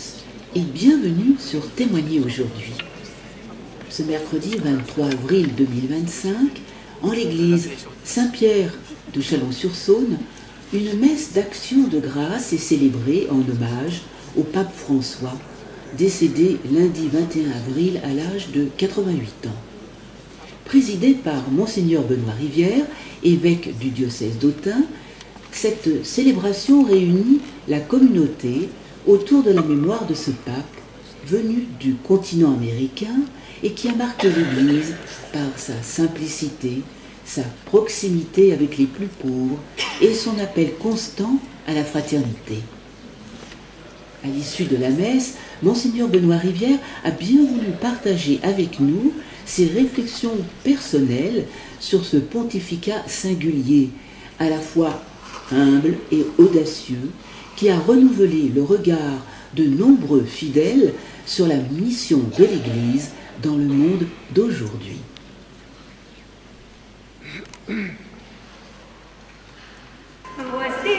tous et bienvenue sur Témoigner aujourd'hui. Ce mercredi 23 avril 2025, en l'église Saint-Pierre de Chalon-sur-Saône, une messe d'action de grâce est célébrée en hommage au pape François, décédé lundi 21 avril à l'âge de 88 ans. Présidée par Monseigneur Benoît Rivière, évêque du diocèse d'Autun, cette célébration réunit la communauté autour de la mémoire de ce pape venu du continent américain et qui a marqué l'Église par sa simplicité, sa proximité avec les plus pauvres et son appel constant à la fraternité. À l'issue de la messe, Monseigneur Benoît Rivière a bien voulu partager avec nous ses réflexions personnelles sur ce pontificat singulier, à la fois humble et audacieux, qui a renouvelé le regard de nombreux fidèles sur la mission de l'Église dans le monde d'aujourd'hui. Voici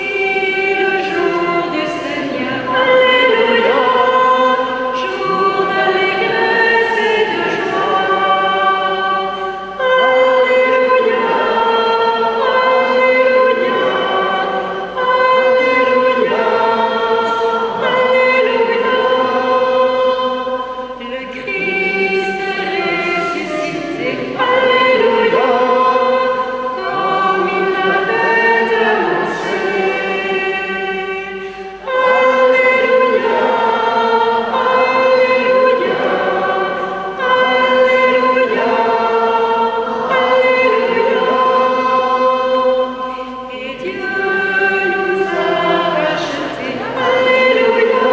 le jour du Seigneur, Alléluia, jour d'allégresse et de joie. Alléluia, Alléluia, Alléluia, Alléluia. Le Christ est ressuscité, Alléluia, comme il l'avait annoncé. Alléluia, Alléluia, Alléluia, Alléluia. Et Dieu nous a rachetés, Alléluia,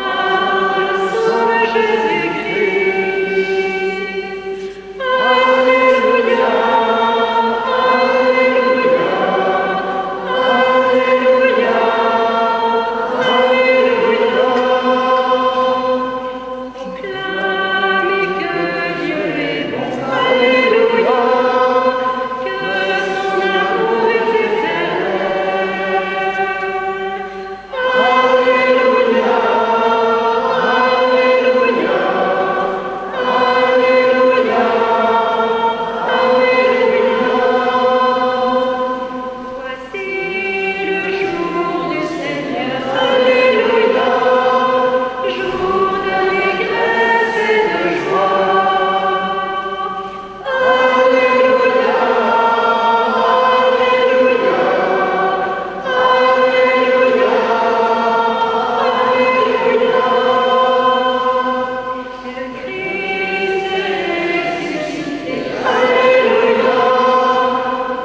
par le sang de Jésus-Christ. Alléluia, Alléluia, Alléluia, Alléluia. Proclamez que Dieu est bon, Alléluia, que son amour est éternel. Alléluia, Alléluia, Alléluia, Alléluia. Voici le jour du Seigneur, Alléluia, jour d'allégresse et de joie. Alléluia, Alléluia, Alléluia, Alléluia. Le Christ est ressuscité, Alléluia,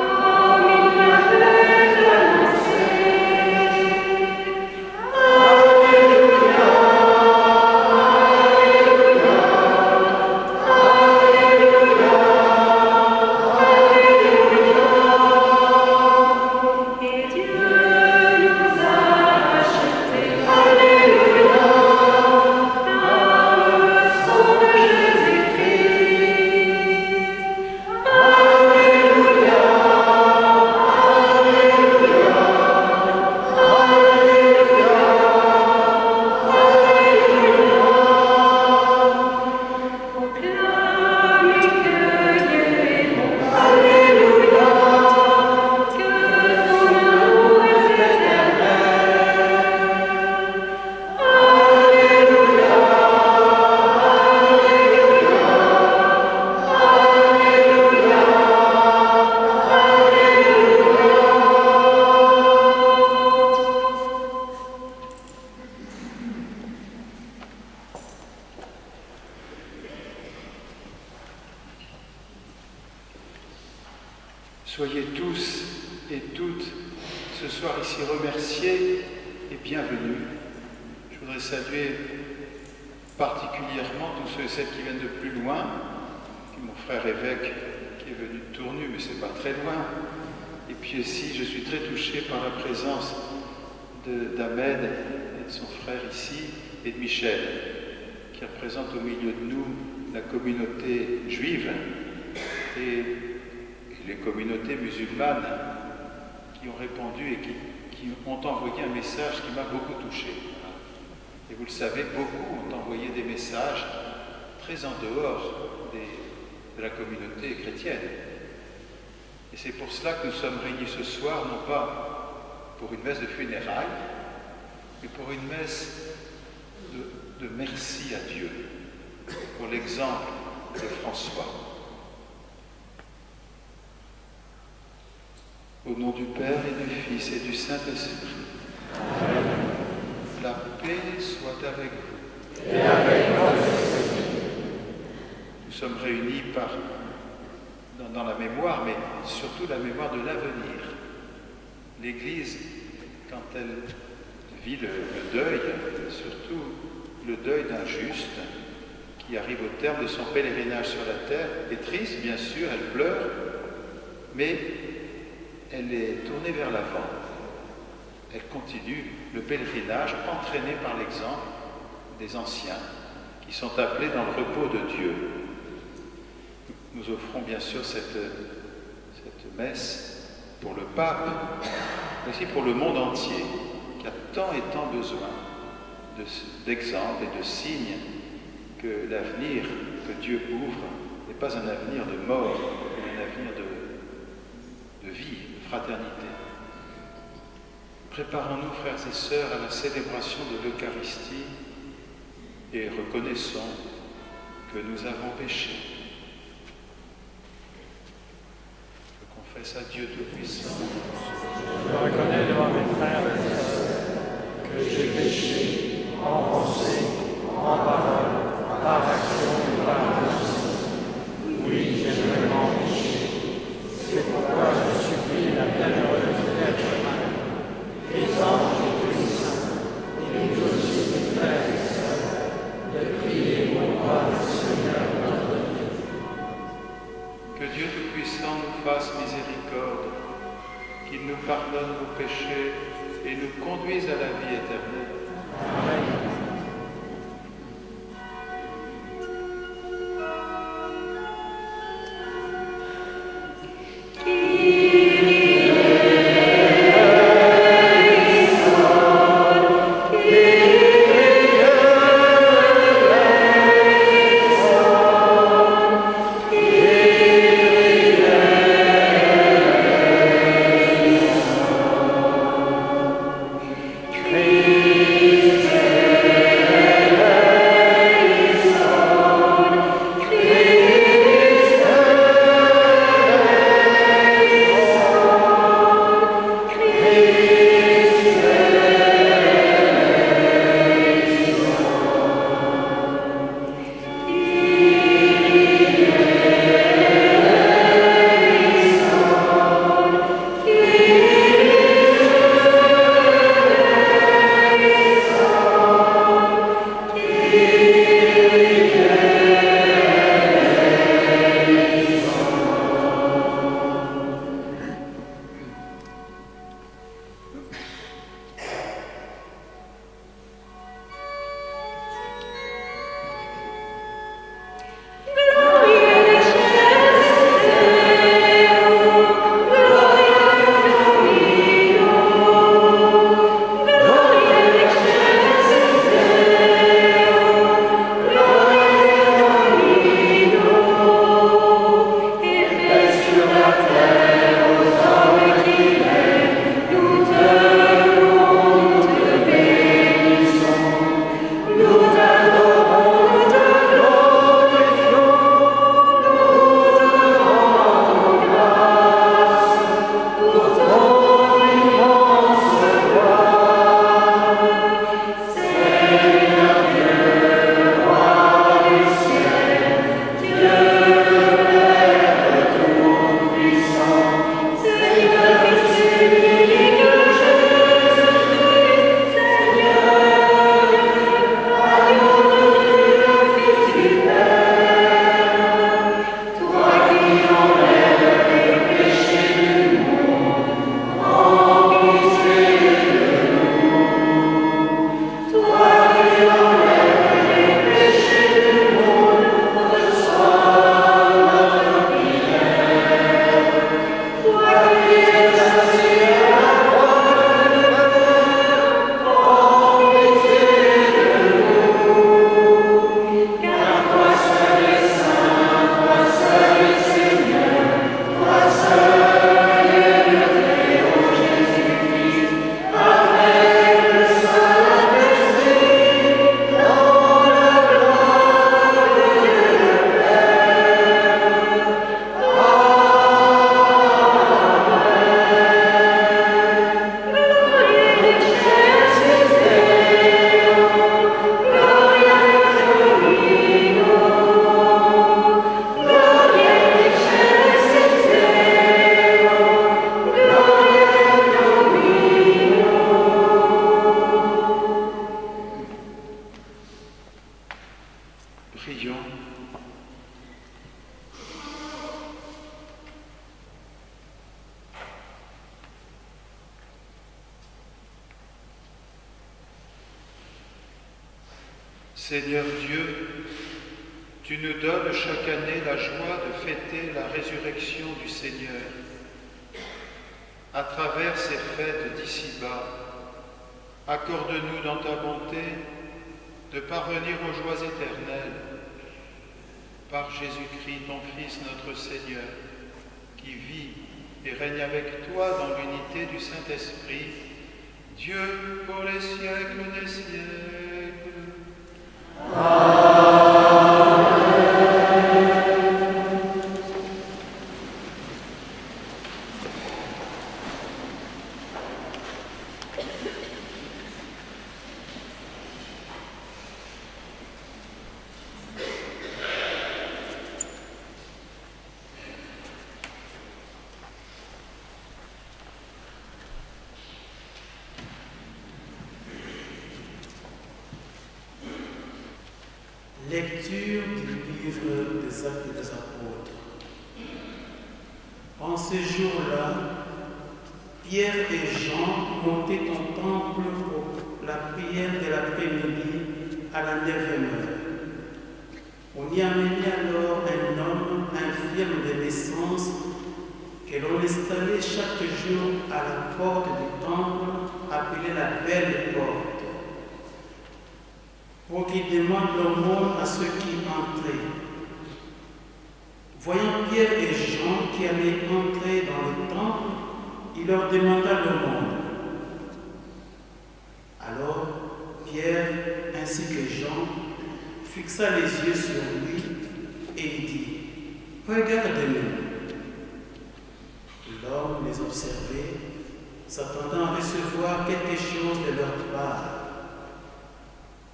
comme il l'avait annoncé. Alléluia, Alléluia, Alléluia, Alléluia. Et Dieu nous a rachetés, Alléluia, par le sang de Jésus-Christ. Alléluia, Alléluia, Alléluia, Alléluia. Proclamez que Dieu est bon, Alléluia, que son amour est éternel. Alléluia, Alléluia, Soyez tous et toutes ce soir ici remerciés et bienvenus. Je voudrais saluer particulièrement tous ceux et celles qui viennent de plus loin, puis mon frère évêque qui est venu de Tournu, mais c'est pas très loin. Et puis aussi, je suis très touché par la présence d'Ahmed et de son frère ici, et de Michel, qui représente au milieu de nous la communauté juive et les communautés musulmanes qui ont répondu et qui ont envoyé un message qui m'a beaucoup touché. Et vous le savez, beaucoup ont envoyé des messages très en dehors de la communauté chrétienne. Et c'est pour cela que nous sommes réunis ce soir, non pas pour une messe de funérailles, mais pour une messe de merci à Dieu, pour l'exemple de François. Au nom du Père et du Fils et du Saint-Esprit, la paix soit avec vous. Et avec votre esprit. Nous sommes réunis dans la mémoire, mais surtout la mémoire de l'avenir. L'Église, quand elle vit le deuil, surtout le deuil d'un juste qui arrive au terme de son pèlerinage sur la terre, est triste, bien sûr, elle pleure, mais elle est tournée vers l'avant. Elle continue le pèlerinage entraînée par l'exemple des anciens qui sont appelés dans le repos de Dieu. Nous offrons bien sûr cette messe pour le pape, mais aussi pour le monde entier, qui a tant et tant besoin d'exemples et de signes que l'avenir que Dieu ouvre n'est pas un avenir de mort, mais un avenir de vie, de fraternité. Préparons-nous, frères et sœurs, à la célébration de l'Eucharistie et reconnaissons que nous avons péché. Je confesse à Dieu Tout-Puissant. Je reconnais devant mes frères et sœurs que j'ai péché en pensée, en parole, par action et par omission. Oui, j'ai vraiment péché. C'est pourquoi je supplie la bienheureuse Vierge Marie, les anges et tous les saints, et nous aussi mes frères et sœurs, de prier pour moi, le Seigneur notre Dieu. Que Dieu Tout-Puissant nous fasse miséricorde, qu'il nous pardonne nos péchés et nous conduise à la vie éternelle. Amen. Gloria Prions. Seigneur Dieu, tu nous donnes chaque année la joie de fêter la résurrection du Seigneur. À travers ces fêtes d'ici-bas, accorde-nous dans ta bonté de parvenir aux joies éternelles par Jésus-Christ, ton Fils, notre Seigneur, qui vit et règne avec toi dans l'unité du Saint-Esprit, Dieu pour les siècles des siècles. Lecture du livre des Actes des Apôtres. En ce jour-là, Pierre et Jean montaient au temple pour la prière de l'après-midi à la 9e heure. On y amenait alors un homme infirme de naissance que l'on installait chaque jour à la porte du temple appelée la Belle Porte, pour qu'il demande l'aumône à ceux qui entraient. Voyant Pierre et Jean qui allaient entrer dans le temple, il leur demanda l'aumône. Alors Pierre ainsi que Jean fixa les yeux sur lui et il dit « Regarde-nous ». L'homme les observait, s'attendant à recevoir quelque chose de leur part.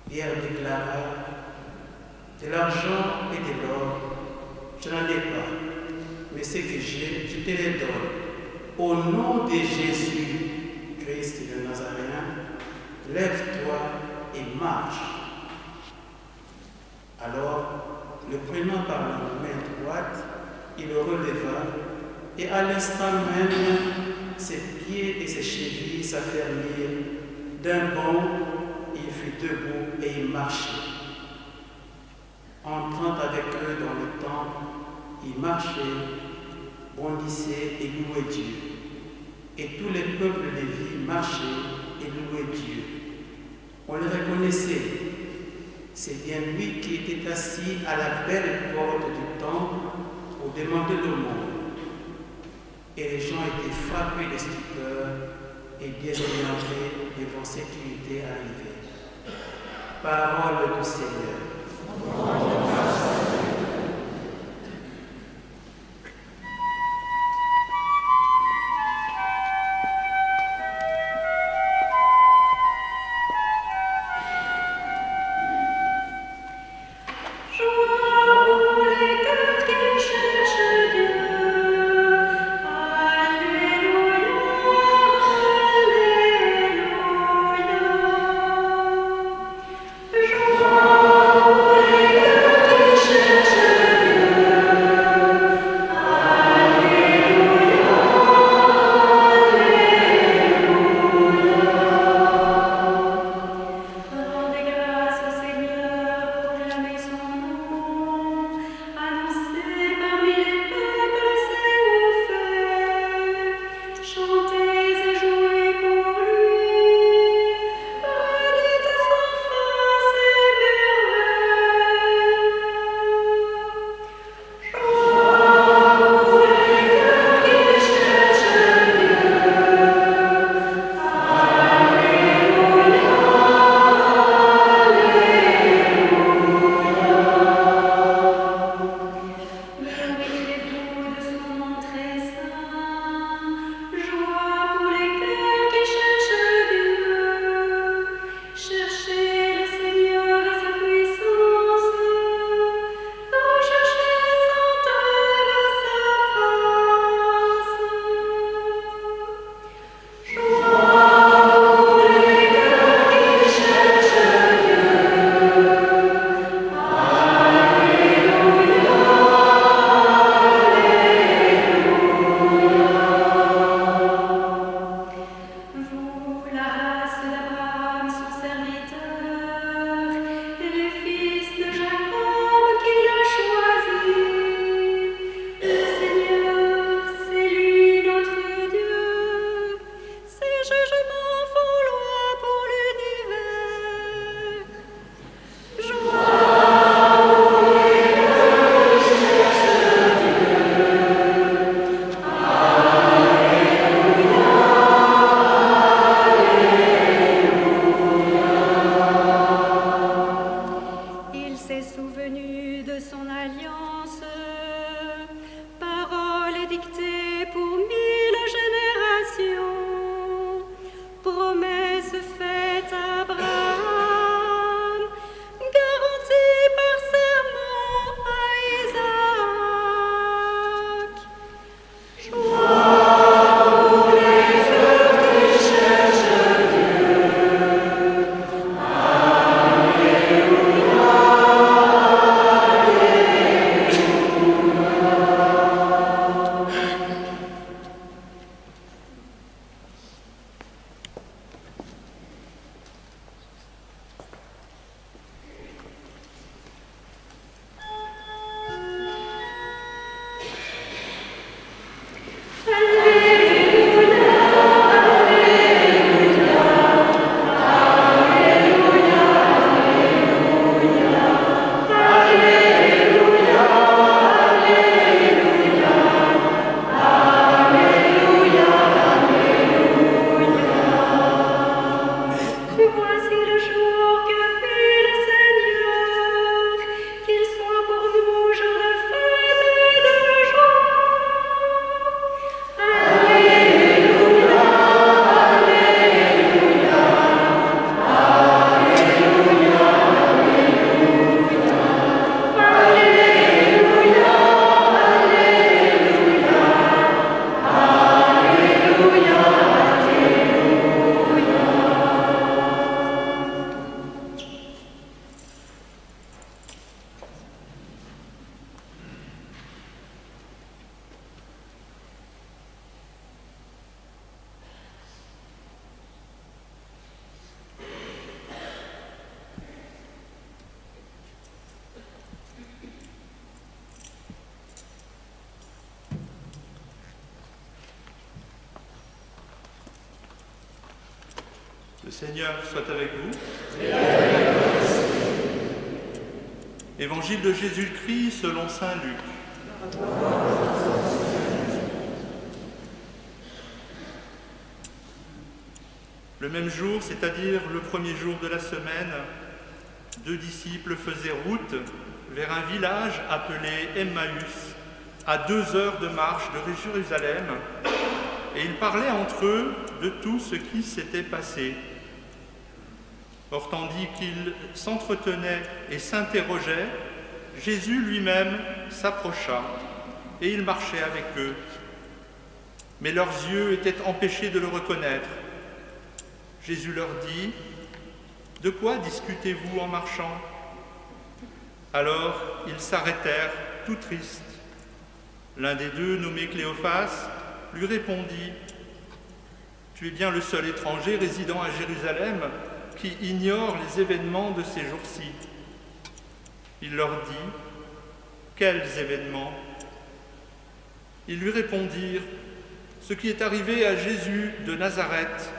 Pierre déclara « De l'argent et de l'or, je n'en ai pas, mais ce que j'ai, je te les donne. Au nom de Jésus, Christ de Nazaréen, lève-toi et marche. » Alors, le prenant par la main droite, il le releva, et à l'instant même, ses pieds et ses chevilles s'affermirent. D'un bond, il fut debout et il marchait. Entrant avec eux dans le temple, il marchait, bondissait et louait Dieu. Et tout le peuple de vie marchait et louait Dieu. On le reconnaissait. C'est bien lui qui était assis à la belle porte du temple pour demander l'aumône. Et les gens étaient frappés de stupeur et désorientés devant ce qui était arrivé. Parole du Seigneur. Joie Le Seigneur soit avec vous. Évangile de Jésus-Christ selon saint Luc. Le même jour, c'est-à-dire le premier jour de la semaine, 2 disciples faisaient route vers un village appelé Emmaüs, à 2 heures de marche de Jérusalem, et ils parlaient entre eux de tout ce qui s'était passé. Or, tandis qu'ils s'entretenaient et s'interrogeaient, Jésus lui-même s'approcha et il marchait avec eux. Mais leurs yeux étaient empêchés de le reconnaître. Jésus leur dit : « De quoi discutez-vous en marchant ?» Alors ils s'arrêtèrent, tout tristes. L'un des deux, nommé Cléophas, lui répondit : « Tu es bien le seul étranger résidant à Jérusalem qui ignore les événements de ces jours-ci. » Il leur dit : « Quels événements ?» Ils lui répondirent : « Ce qui est arrivé à Jésus de Nazareth,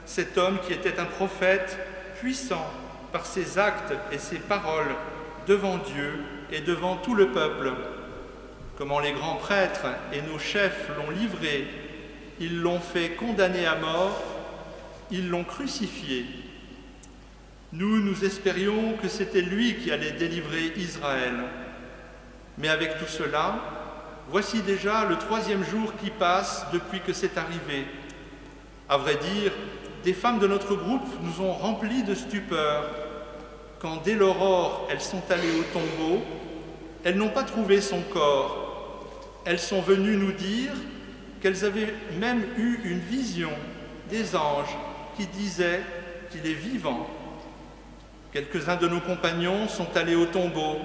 cet homme qui était un prophète puissant par ses actes et ses paroles devant Dieu et devant tout le peuple. Comment les grands prêtres et nos chefs l'ont livré, ils l'ont fait condamner à mort, ils l'ont crucifié. Nous espérions que c'était lui qui allait délivrer Israël. Mais avec tout cela, voici déjà le 3e jour qui passe depuis que c'est arrivé. À vrai dire, des femmes de notre groupe nous ont remplis de stupeur. Quand dès l'aurore, elles sont allées au tombeau, elles n'ont pas trouvé son corps. Elles sont venues nous dire qu'elles avaient même eu une vision des anges qui disaient qu'il est vivant. Quelques-uns de nos compagnons sont allés au tombeau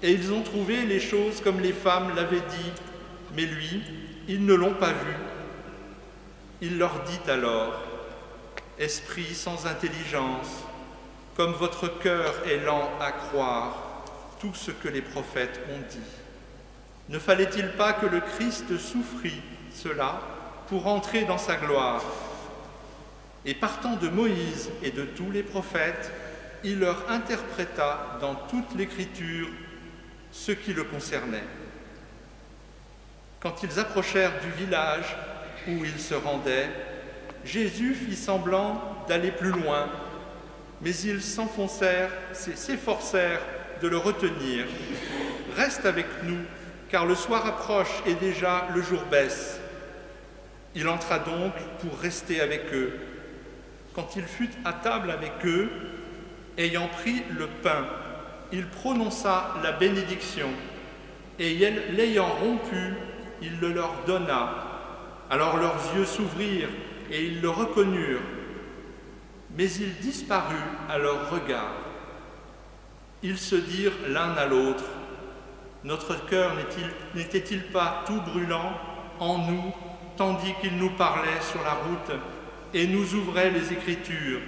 et ils ont trouvé les choses comme les femmes l'avaient dit, mais lui, ils ne l'ont pas vu. Il leur dit alors : « Esprit sans intelligence, comme votre cœur est lent à croire tout ce que les prophètes ont dit. Ne fallait-il pas que le Christ souffrit cela pour entrer dans sa gloire ? Et partant de Moïse et de tous les prophètes, il leur interpréta dans toute l'Écriture ce qui le concernait. Quand ils approchèrent du village où ils se rendaient, Jésus fit semblant d'aller plus loin, mais ils s'efforcèrent de le retenir. « Reste avec nous, car le soir approche et déjà le jour baisse. » Il entra donc pour rester avec eux. Quand il fut à table avec eux, ayant pris le pain, il prononça la bénédiction, et l'ayant rompu, il le leur donna. Alors leurs yeux s'ouvrirent, et ils le reconnurent, mais il disparut à leur regard. Ils se dirent l'un à l'autre : « Notre cœur n'était-il pas tout brûlant en nous, tandis qu'il nous parlait sur la route et nous ouvrait les Écritures ?»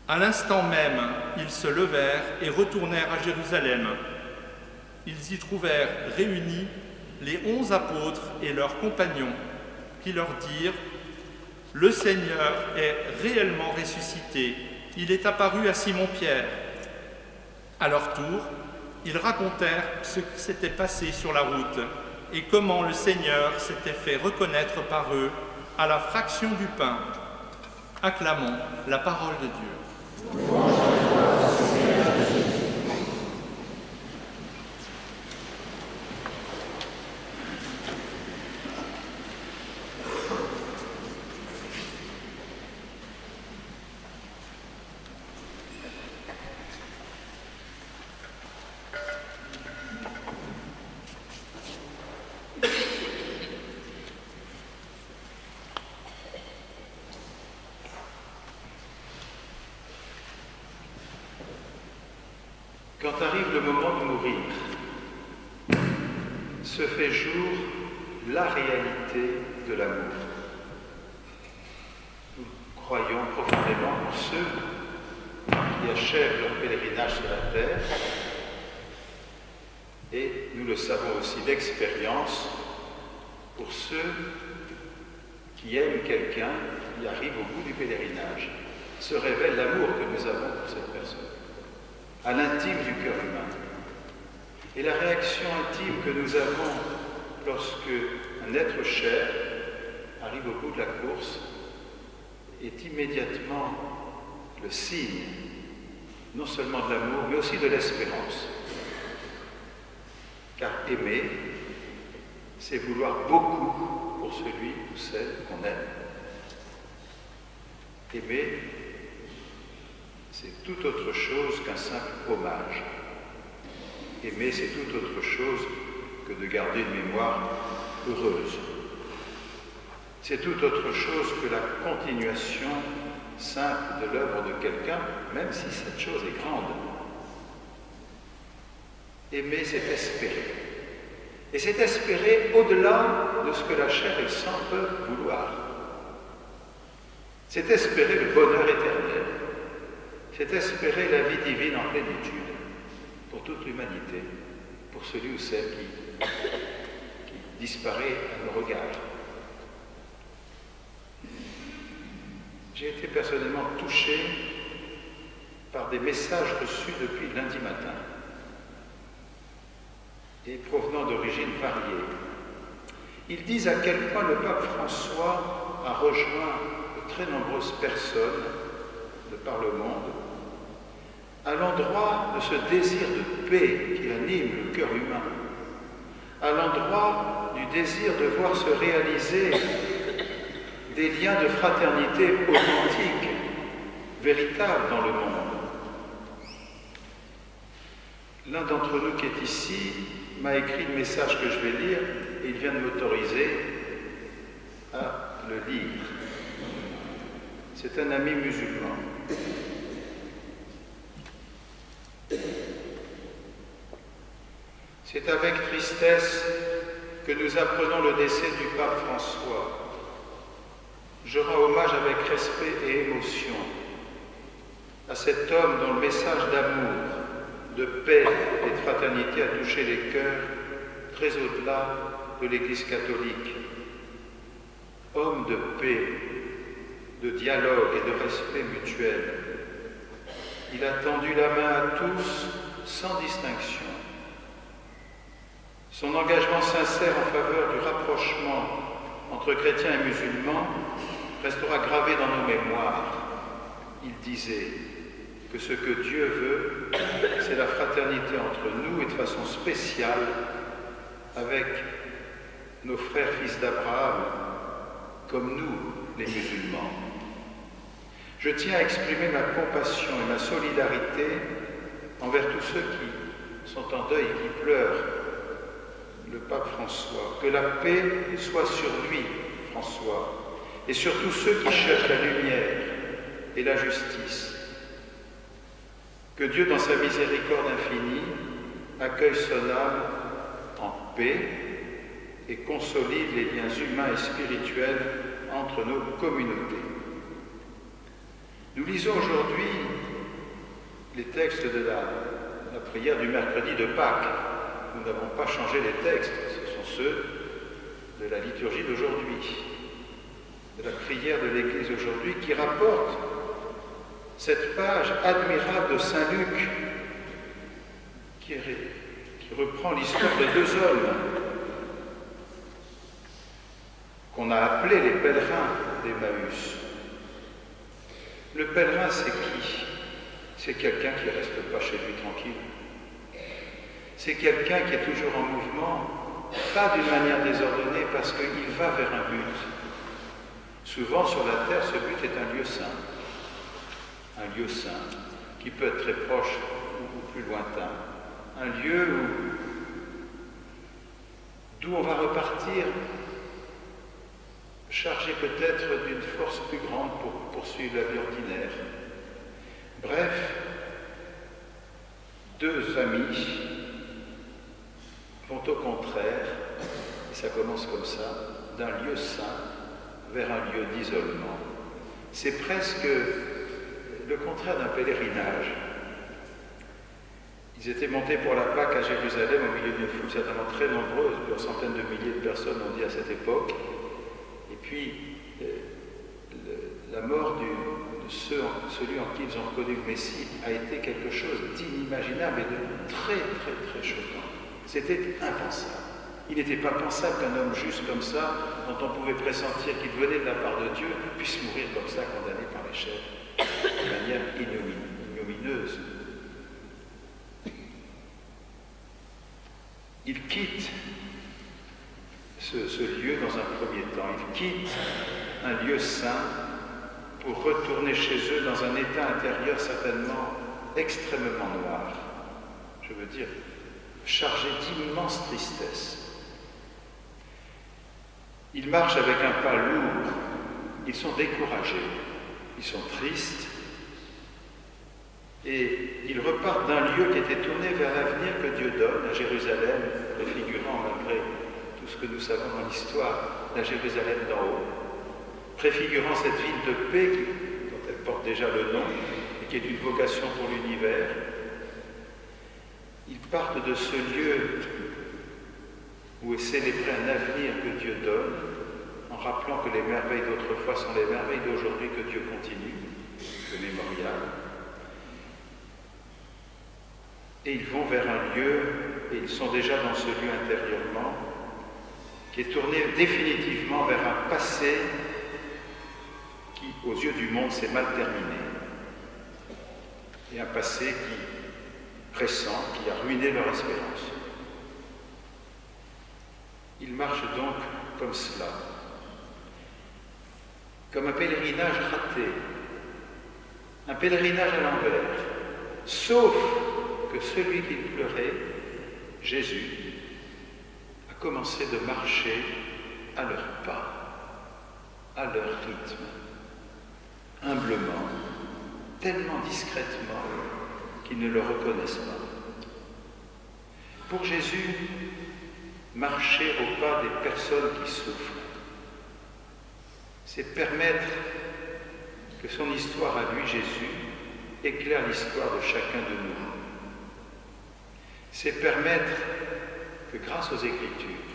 À l'instant même, ils se levèrent et retournèrent à Jérusalem. Ils y trouvèrent réunis les 11 apôtres et leurs compagnons, qui leur dirent : « Le Seigneur est réellement ressuscité, il est apparu à Simon-Pierre. » À leur tour, ils racontèrent ce qui s'était passé sur la route et comment le Seigneur s'était fait reconnaître par eux à la fraction du pain. Acclamons la parole de Dieu. Quand arrive le moment de mourir, se fait jour la réalité de l'amour. Nous croyons profondément pour ceux qui achèvent leur pèlerinage sur la terre, et nous le savons aussi d'expérience pour ceux qui aiment quelqu'un qui arrive au bout du pèlerinage, se révèle l'amour que nous avons pour cette personne, à l'intime du cœur humain. Et la réaction intime que nous avons lorsque un être cher arrive au bout de la course est immédiatement le signe, non seulement de l'amour, mais aussi de l'espérance. Car aimer, c'est vouloir beaucoup pour celui ou celle qu'on aime. Aimer, c'est tout autre chose qu'un simple hommage. Aimer, c'est tout autre chose que de garder une mémoire heureuse. C'est tout autre chose que la continuation simple de l'œuvre de quelqu'un, même si cette chose est grande. Aimer, c'est espérer. Et c'est espérer au-delà de ce que la chair et le sang peuvent vouloir. C'est espérer le bonheur éternel. C'est espérer la vie divine en plénitude pour toute l'humanité, pour celui ou celle qui disparaît à nos regards. J'ai été personnellement touché par des messages reçus depuis lundi matin et provenant d'origines variées. Ils disent à quel point le pape François a rejoint de très nombreuses personnes de par le monde à l'endroit de ce désir de paix qui anime le cœur humain, à l'endroit du désir de voir se réaliser des liens de fraternité authentiques, véritables dans le monde. L'un d'entre nous qui est ici m'a écrit le message que je vais lire et il vient de m'autoriser à le lire. C'est un ami musulman. C'est avec tristesse que nous apprenons le décès du pape François. Je rends hommage avec respect et émotion à cet homme dont le message d'amour, de paix et de fraternité a touché les cœurs très au-delà de l'Église catholique. Homme de paix, de dialogue et de respect mutuel, il a tendu la main à tous sans distinction. Son engagement sincère en faveur du rapprochement entre chrétiens et musulmans restera gravé dans nos mémoires. Il disait que ce que Dieu veut, c'est la fraternité entre nous et de façon spéciale avec nos frères fils d'Abraham, comme nous, les musulmans. Je tiens à exprimer ma compassion et ma solidarité envers tous ceux qui sont en deuil et qui pleurent le pape François. Que la paix soit sur lui, François, et sur tous ceux qui cherchent la lumière et la justice. Que Dieu, dans sa miséricorde infinie, accueille son âme en paix et consolide les liens humains et spirituels entre nos communautés. Nous lisons aujourd'hui les textes de la prière du mercredi de Pâques. Nous n'avons pas changé les textes, ce sont ceux de la liturgie d'aujourd'hui, de la prière de l'Église aujourd'hui, qui rapporte cette page admirable de Saint Luc qui reprend l'histoire de deux hommes qu'on a appelés les pèlerins d'Emmaüs. Le pèlerin, c'est qui? C'est quelqu'un qui ne reste pas chez lui tranquille. C'est quelqu'un qui est toujours en mouvement, pas d'une manière désordonnée, parce qu'il va vers un but. Souvent sur la terre, ce but est un lieu saint. Un lieu saint, qui peut être très proche ou plus lointain. Un lieu d'où on va repartir chargé peut-être d'une force plus grande pour poursuivre la vie ordinaire. Bref, deux amis vont au contraire, et ça commence comme ça, d'un lieu saint vers un lieu d'isolement. C'est presque le contraire d'un pèlerinage. Ils étaient montés pour la Pâque à Jérusalem au milieu d'une foule certainement très nombreuse, plusieurs centaines de milliers de personnes on dit à cette époque. Et puis, la mort de celui en qui ils ont reconnu le Messie a été quelque chose d'inimaginable et de très, très, très choquant. C'était impensable. Il n'était pas pensable qu'un homme juste comme ça, dont on pouvait pressentir qu'il venait de la part de Dieu, puisse mourir comme ça, condamné par les chefs, de manière ignominieuse. Il quitte ce lieu dans un premier temps. Il quitte un lieu saint pour retourner chez eux dans un état intérieur certainement extrêmement noir. Je veux dire, chargé d'immense tristesse. Ils marchent avec un pas lourd, ils sont découragés, ils sont tristes, et ils repartent d'un lieu qui était tourné vers l'avenir que Dieu donne à Jérusalem, préfigurant, malgré tout ce que nous savons dans l'histoire, la Jérusalem d'en haut, préfigurant cette ville de paix dont elle porte déjà le nom et qui est une vocation pour l'univers. Ils partent de ce lieu où est célébré un avenir que Dieu donne, en rappelant que les merveilles d'autrefois sont les merveilles d'aujourd'hui que Dieu continue, le mémorial. Et ils vont vers un lieu, et ils sont déjà dans ce lieu intérieurement, qui est tourné définitivement vers un passé qui, aux yeux du monde, s'est mal terminé. Et un passé qui pressant, qui a ruiné leur espérance. Ils marchent donc comme cela, comme un pèlerinage raté, un pèlerinage à l'envers, sauf que celui qui pleurait, Jésus, a commencé de marcher à leur pas, à leur rythme, humblement, tellement discrètement qu'ils ne le reconnaissent pas. Pour Jésus, marcher au pas des personnes qui souffrent, c'est permettre que son histoire à lui, Jésus, éclaire l'histoire de chacun de nous. C'est permettre que grâce aux Écritures,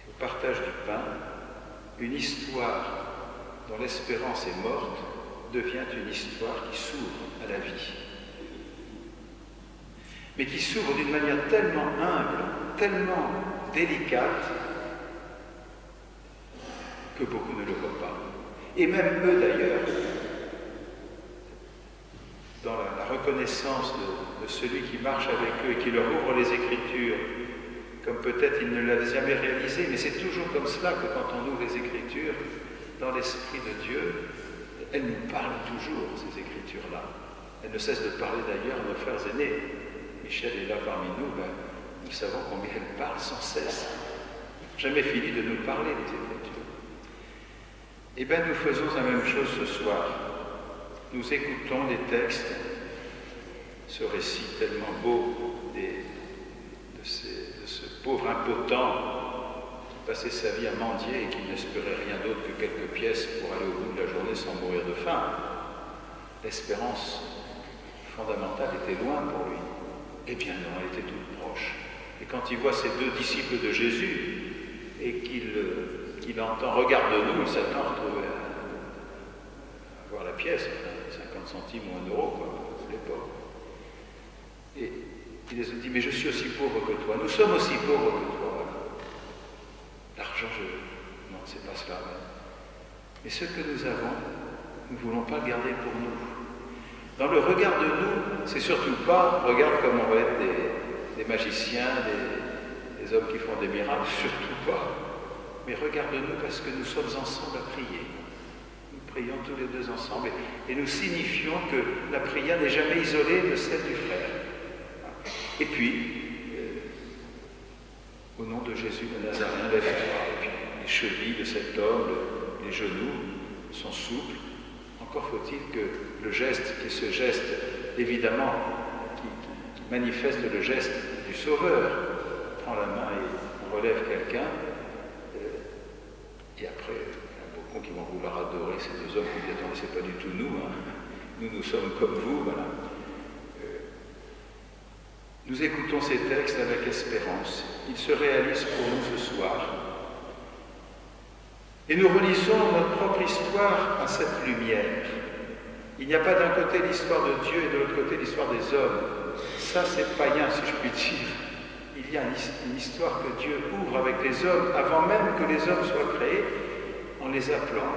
au partage du pain, une histoire dont l'espérance est morte devient une histoire qui s'ouvre à la vie. Mais qui s'ouvre d'une manière tellement humble, tellement délicate, que beaucoup ne le voient pas. Et même eux d'ailleurs, dans la reconnaissance de celui qui marche avec eux et qui leur ouvre les Écritures, comme peut-être ils ne l'avaient jamais réalisé, mais c'est toujours comme cela que quand on ouvre les Écritures, dans l'Esprit de Dieu, elles nous parlent toujours, ces Écritures-là. Elles ne cessent de parler d'ailleurs à nos frères aînés. Michel est là parmi nous, nous savons combien elle parle sans cesse. Jamais fini de nous parler des Écritures. Eh bien, nous faisons la même chose ce soir. Nous écoutons les textes, ce récit tellement beau de ce pauvre impotent qui passait sa vie à mendier et qui n'espérait rien d'autre que quelques pièces pour aller au bout de la journée sans mourir de faim. L'espérance fondamentale était loin pour lui. Eh bien non, elle était toute proche. Et quand il voit ces deux disciples de Jésus et qu'il entend « Regarde-nous », il s'attend à retrouver à voir la pièce, 50 centimes ou 1 euro, quoi, les pauvres. Et il les a dit « Mais je suis aussi pauvre que toi, nous sommes aussi pauvres que toi. » L'argent, non, c'est pas cela. Mais ce que nous avons, nous ne voulons pas le garder pour nous. Dans le regard de nous, c'est surtout pas, regarde comme on va être des magiciens, des hommes qui font des miracles, surtout pas. Mais regarde-nous parce que nous sommes ensemble à prier. Nous prions tous les deux ensemble et nous signifions que la prière n'est jamais isolée de celle du frère. Et puis, au nom de Jésus le Nazaréen, lève-toi. Et puis, les chevilles de cet homme, les genoux sont souples. Encore faut-il que le geste, qui est ce geste, évidemment, qui manifeste le geste du Sauveur, prend la main et on relève quelqu'un, et après, il y a beaucoup qui vont vouloir adorer ces deux hommes qui disent « Attendez, c'est pas du tout nous, hein. Nous sommes comme vous, voilà. » Nous écoutons ces textes avec espérance. Ils se réalisent pour nous ce soir. Et nous relisons notre propre histoire à cette lumière. Il n'y a pas d'un côté l'histoire de Dieu et de l'autre côté l'histoire des hommes. Ça, c'est païen, si je puis dire. Il y a une histoire que Dieu ouvre avec les hommes avant même que les hommes soient créés, en les appelant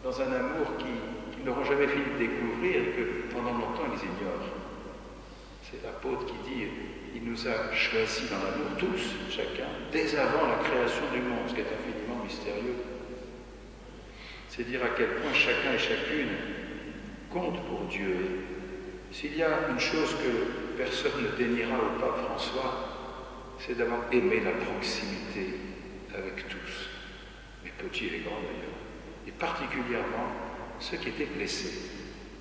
dans un amour qu'ils n'auront jamais fini de découvrir et que pendant longtemps ils ignorent. C'est l'apôtre qui dit « Il nous a choisis dans l'amour, tous, chacun, dès avant la création du monde », ce qui est infiniment mystérieux. C'est dire à quel point chacun et chacune compte pour Dieu. S'il y a une chose que personne ne déniera au pape François, c'est d'avoir aimé la proximité avec tous, les petits et les grands d'ailleurs, et particulièrement ceux qui étaient blessés,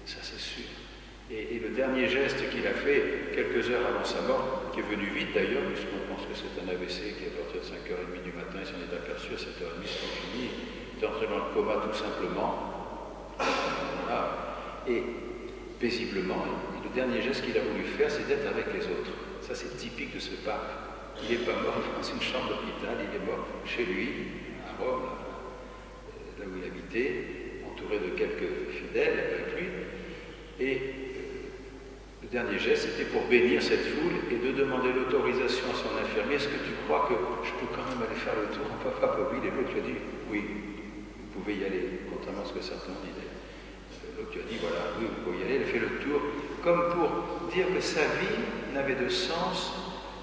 ça c'est sûr. Et le dernier geste qu'il a fait quelques heures avant sa mort, qui est venu vite d'ailleurs, puisqu'on pense que c'est un AVC qui est à partir de 5h30 du matin, il s'en est aperçu à 7h30, c'est fini, il est entré dans le coma tout simplement, voilà. Et paisiblement, le dernier geste qu'il a voulu faire, c'est d'être avec les autres. Ça c'est typique de ce pape. Il n'est pas mort dans une chambre d'hôpital, il est mort chez lui, à Rome, là où il habitait, entouré de quelques fidèles avec lui, et le dernier geste, c'était pour bénir cette foule et de demander l'autorisation à son infirmier. Est-ce que tu crois que je peux quand même aller faire le tour en papa mobile? Et l'autre lui a dit, oui, vous pouvez y aller, contrairement à ce que certains disaient. L'autre lui a dit, voilà, oui, vous pouvez y aller. Il a fait le tour, comme pour dire que sa vie n'avait de sens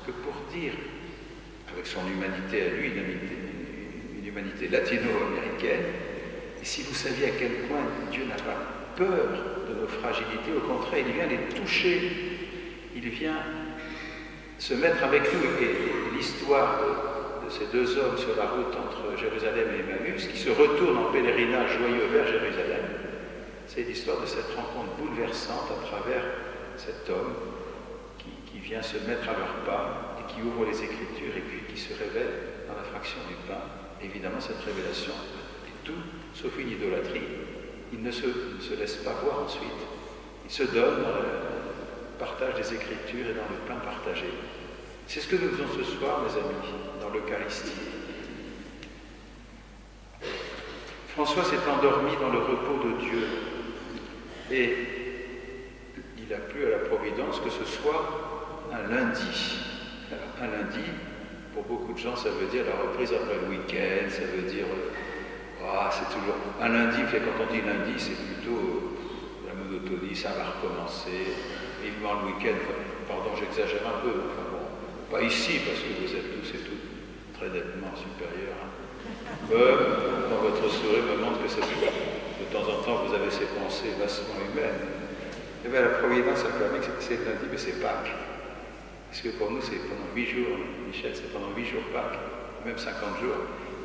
que pour dire, avec son humanité à lui, une humanité latino-américaine, et si vous saviez à quel point Dieu n'a pas peur de nos fragilités, au contraire, il vient les toucher, il vient se mettre avec nous. Et l'histoire de ces deux hommes sur la route entre Jérusalem et Emmaüs, qui se retournent en pèlerinage joyeux vers Jérusalem, c'est l'histoire de cette rencontre bouleversante à travers cet homme qui vient se mettre à leurs pas et qui ouvre les Écritures et puis qui se révèle dans la fraction du pain. Évidemment, cette révélation est tout sauf une idolâtrie. Il ne se laisse pas voir ensuite. Il se donne dans le partage des Écritures et dans le pain partagé. C'est ce que nous faisons ce soir, mes amis, dans l'Eucharistie. François s'est endormi dans le repos de Dieu et il a plu à la Providence que ce soit un lundi. Alors, un lundi, pour beaucoup de gens, ça veut dire la reprise après le week-end, ça veut dire... c'est toujours... Un lundi, quand on dit lundi, c'est plutôt la monotonie, ça va recommencer. Vivement le week-end, pardon, j'exagère un peu, enfin bon, pas ici, parce que vous êtes tous et toutes très nettement supérieurs. Dans votre sourire me montre que de temps en temps, vous avez ces pensées vastement humaines. Eh bien, la Providence a permis que c'est lundi, mais c'est Pâques. Parce que pour nous, c'est pendant 8 jours, Michel, c'est pendant 8 jours Pâques, même 50 jours.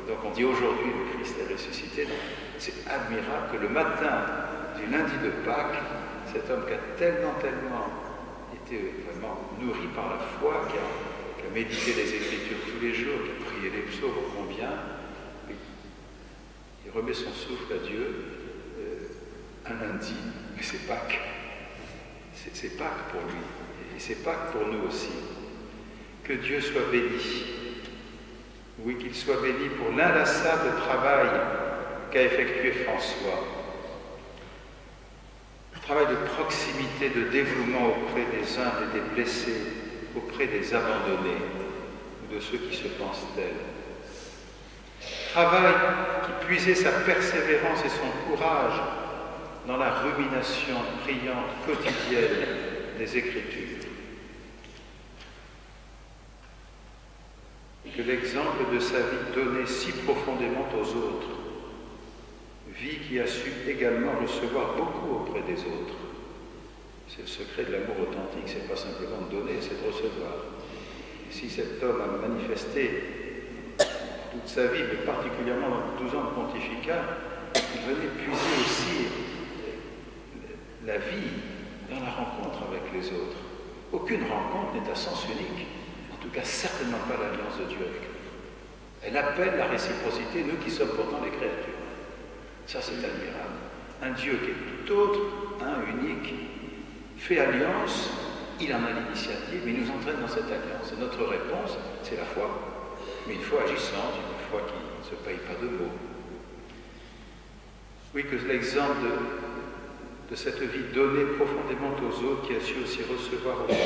Donc on dit aujourd'hui le Christ est ressuscité. C'est admirable que le matin du lundi de Pâques, cet homme qui a tellement été vraiment nourri par la foi, qui a médité les Écritures tous les jours, qui a prié les psaumes ô combien, il remet son souffle à Dieu un lundi, mais c'est Pâques. C'est Pâques pour lui, et c'est Pâques pour nous aussi. Que Dieu soit béni. Oui, qu'il soit béni pour l'inlassable travail qu'a effectué François. Un travail de proximité, de dévouement auprès des uns et des blessés, auprès des abandonnés ou de ceux qui se pensent tels. Travail qui puisait sa persévérance et son courage dans la rumination priante quotidienne des Écritures. Que l'exemple de sa vie donnée si profondément aux autres, vie qui a su également recevoir beaucoup auprès des autres. C'est le secret de l'amour authentique, c'est pas simplement de donner, c'est de recevoir. Et si cet homme a manifesté toute sa vie, mais particulièrement dans 12 ans de pontificat, il venait puiser aussi la vie dans la rencontre avec les autres. Aucune rencontre n'est à sens unique. En tout cas, certainement pas l'alliance de Dieu avec nous. Elle appelle la réciprocité, nous qui sommes pourtant les créatures. Ça, c'est admirable. Un Dieu qui est tout autre, unique, fait alliance, il en a l'initiative, mais il nous entraîne dans cette alliance. Et notre réponse, c'est la foi. Mais une foi agissante, une foi qui se paye pas de mots. Oui, que l'exemple de cette vie donnée profondément aux autres, qui a su aussi recevoir aux autres,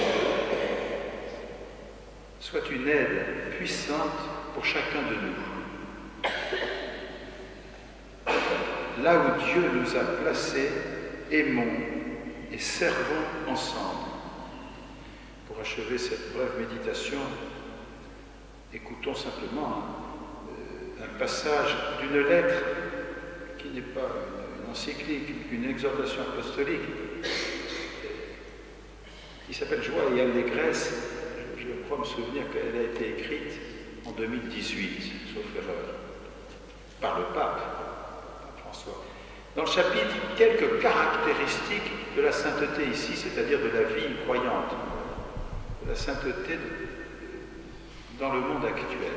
soit une aide puissante pour chacun de nous. Là où Dieu nous a placés, aimons et servons ensemble. Pour achever cette brève méditation, écoutons simplement un passage d'une lettre qui n'est pas une encyclique, une exhortation apostolique, qui s'appelle Joie et allégresse. Je crois me souvenir qu'elle a été écrite en 2018, sauf erreur, par le pape François. Dans le chapitre, quelques caractéristiques de la sainteté ici, c'est-à-dire de la vie croyante, de la sainteté dans le monde actuel.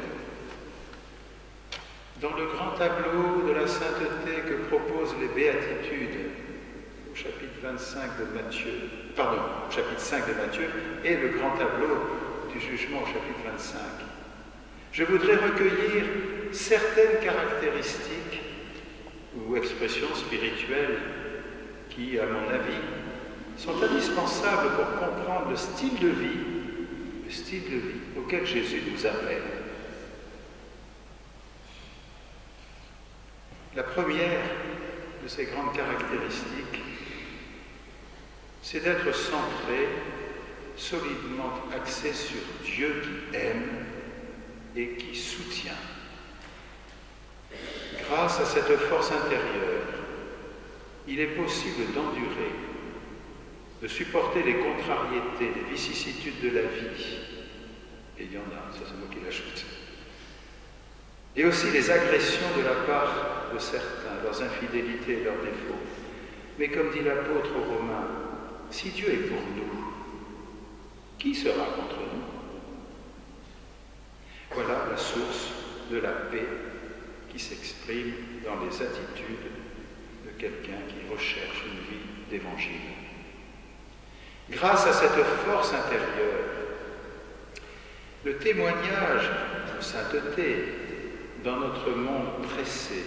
Dans le grand tableau de la sainteté que proposent les béatitudes, au chapitre 25 de Matthieu, au chapitre 5 de Matthieu, et le grand tableau du jugement au chapitre 25, je voudrais recueillir certaines caractéristiques ou expressions spirituelles qui, à mon avis, sont indispensables pour comprendre le style de vie auquel Jésus nous appelle. La première de ces grandes caractéristiques, c'est d'être centré, solidement axé sur Dieu qui aime et qui soutient. Grâce à cette force intérieure, il est possible d'endurer, de supporter les contrariétés, les vicissitudes de la vie, et il y en a, ça c'est moi qui l'ajoute, et aussi les agressions de la part de certains, leurs infidélités et leurs défauts. Mais comme dit l'apôtre aux Romains, si Dieu est pour nous, qui sera contre nous? Voilà la source de la paix qui s'exprime dans les attitudes de quelqu'un qui recherche une vie d'évangile. Grâce à cette force intérieure, le témoignage de sainteté dans notre monde pressé,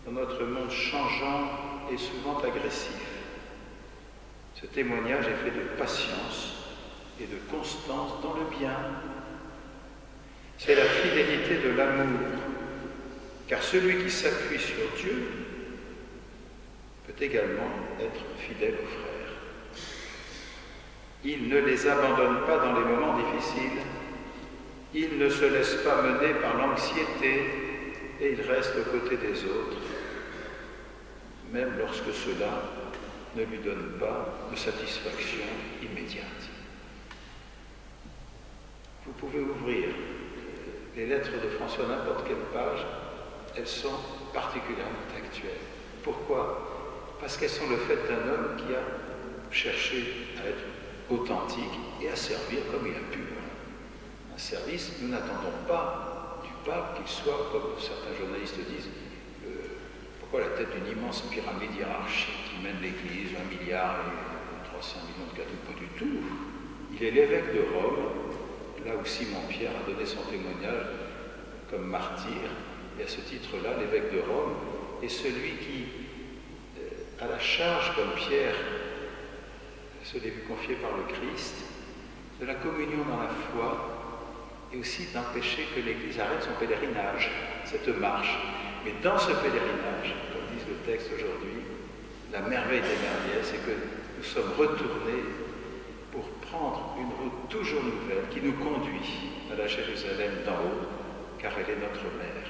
dans notre monde changeant et souvent agressif, ce témoignage est fait de patience et de constance dans le bien. C'est la fidélité de l'amour, car celui qui s'appuie sur Dieu peut également être fidèle aux frères. Il ne les abandonne pas dans les moments difficiles, il ne se laisse pas mener par l'anxiété et il reste aux côtés des autres, même lorsque cela ne lui donne pas de satisfaction immédiate. Vous pouvez ouvrir les lettres de François à n'importe quelle page, elles sont particulièrement actuelles. Pourquoi? Parce qu'elles sont le fait d'un homme qui a cherché à être authentique et à servir comme il a pu. Un service, nous n'attendons pas du pape qu'il soit, comme certains journalistes disent, pourquoi la tête d'une immense pyramide hiérarchique qui mène l'Église, 1 milliard et 300 millions de catholiques? Pas du tout. Il est l'évêque de Rome, là où Simon-Pierre a donné son témoignage comme martyr, et à ce titre-là, l'évêque de Rome est celui qui a la charge, comme Pierre se l'est vu confier par le Christ, de la communion dans la foi, et aussi d'empêcher que l'Église arrête son pèlerinage, cette marche. Mais dans ce pèlerinage, comme dit le texte aujourd'hui, la merveille des merveilles, c'est que nous sommes retournés pour prendre une route toujours nouvelle qui nous conduit à la Jérusalem d'en haut, car elle est notre mère.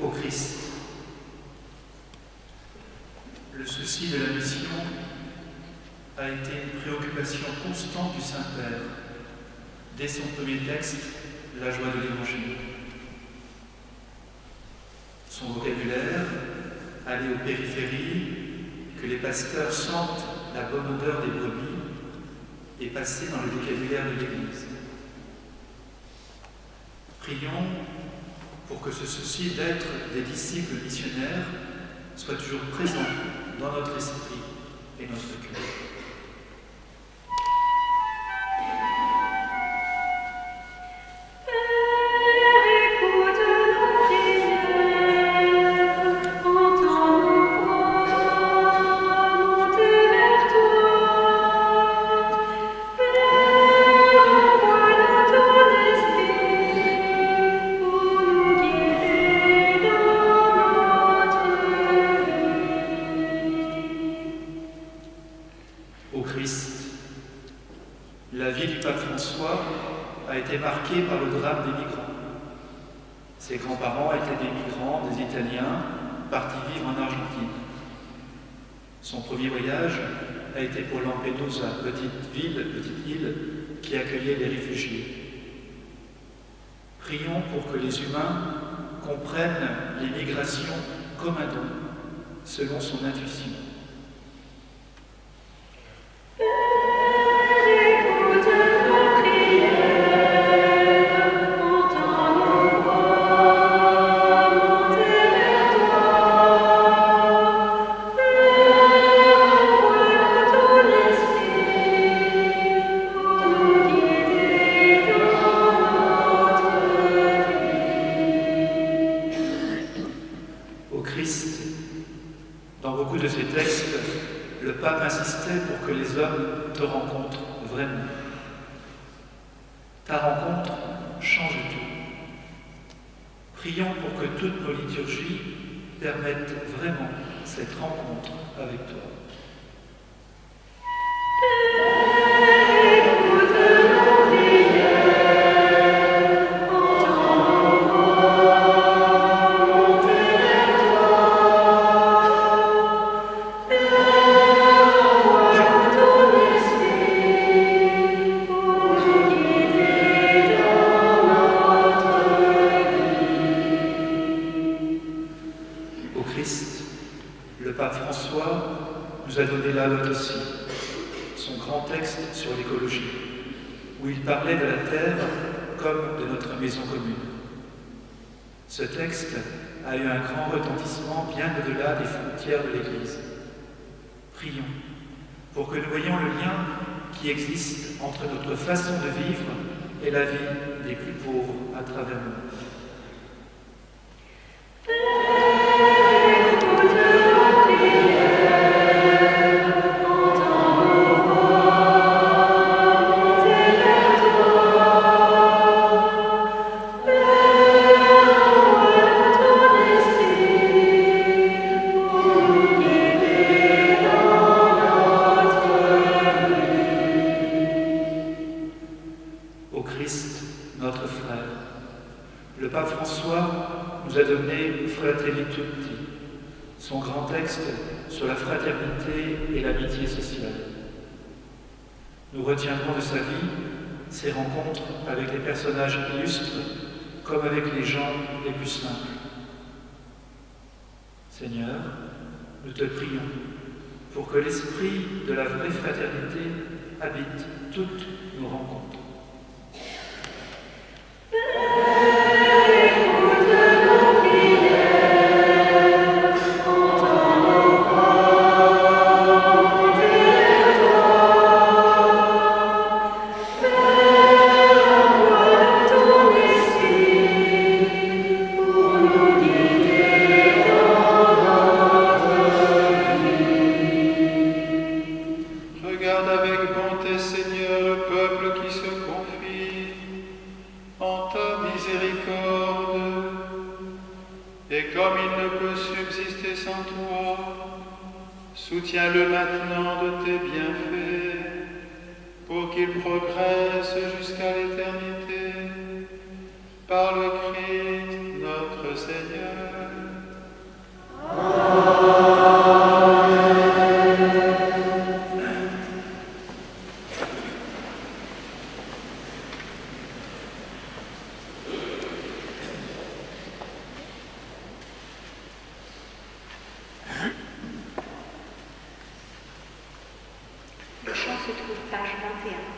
au Christ. Le souci de la mission a été une préoccupation constante du Saint-Père, dès son premier texte, La joie de l'Évangile. Son vocabulaire, aller aux périphéries, que les pasteurs sentent la bonne odeur des brebis, est passé dans le vocabulaire de l'Église. Prions pour que ce souci d'être des disciples missionnaires soit toujours présent dans notre esprit et notre cœur. La vie du pape François a été marquée par le drame des migrants. Ses grands-parents étaient des migrants, des Italiens, partis vivre en Argentine. Son premier voyage a été pour Lampedusa, petite île qui accueillait les réfugiés. Prions pour que les humains comprennent l'immigration comme un don, selon son intuition. Dans beaucoup de ses textes, le pape insistait pour que les hommes te rencontrent vraiment. Ta rencontre change tout. Prions pour que toutes nos liturgies permettent vraiment cette rencontre avec toi. Le pape François nous a donné là aussi son grand texte sur l'écologie, où il parlait de la terre comme de notre maison commune. Ce texte a eu un grand retentissement bien au-delà des frontières de l'Église. Prions pour que nous voyions le lien qui existe entre notre façon de vivre et la vie des plus pauvres à travers le monde. Notre frère. Le pape François nous a donné Fratelli Tutti, son grand texte sur la fraternité et l'amitié sociale. Nous retiendrons de sa vie ses rencontres avec les personnages illustres comme avec les gens les plus simples. Seigneur, nous te prions pour que l'esprit de la vraie fraternité habite toutes nos rencontres. Regarde avec bonté, Seigneur, le peuple qui se confie en ta miséricorde. Et comme il ne peut subsister sans toi, soutiens-le maintenant de tes bienfaits, pour qu'il progresse jusqu'à l'éternité, par le Christ notre Seigneur. 2021.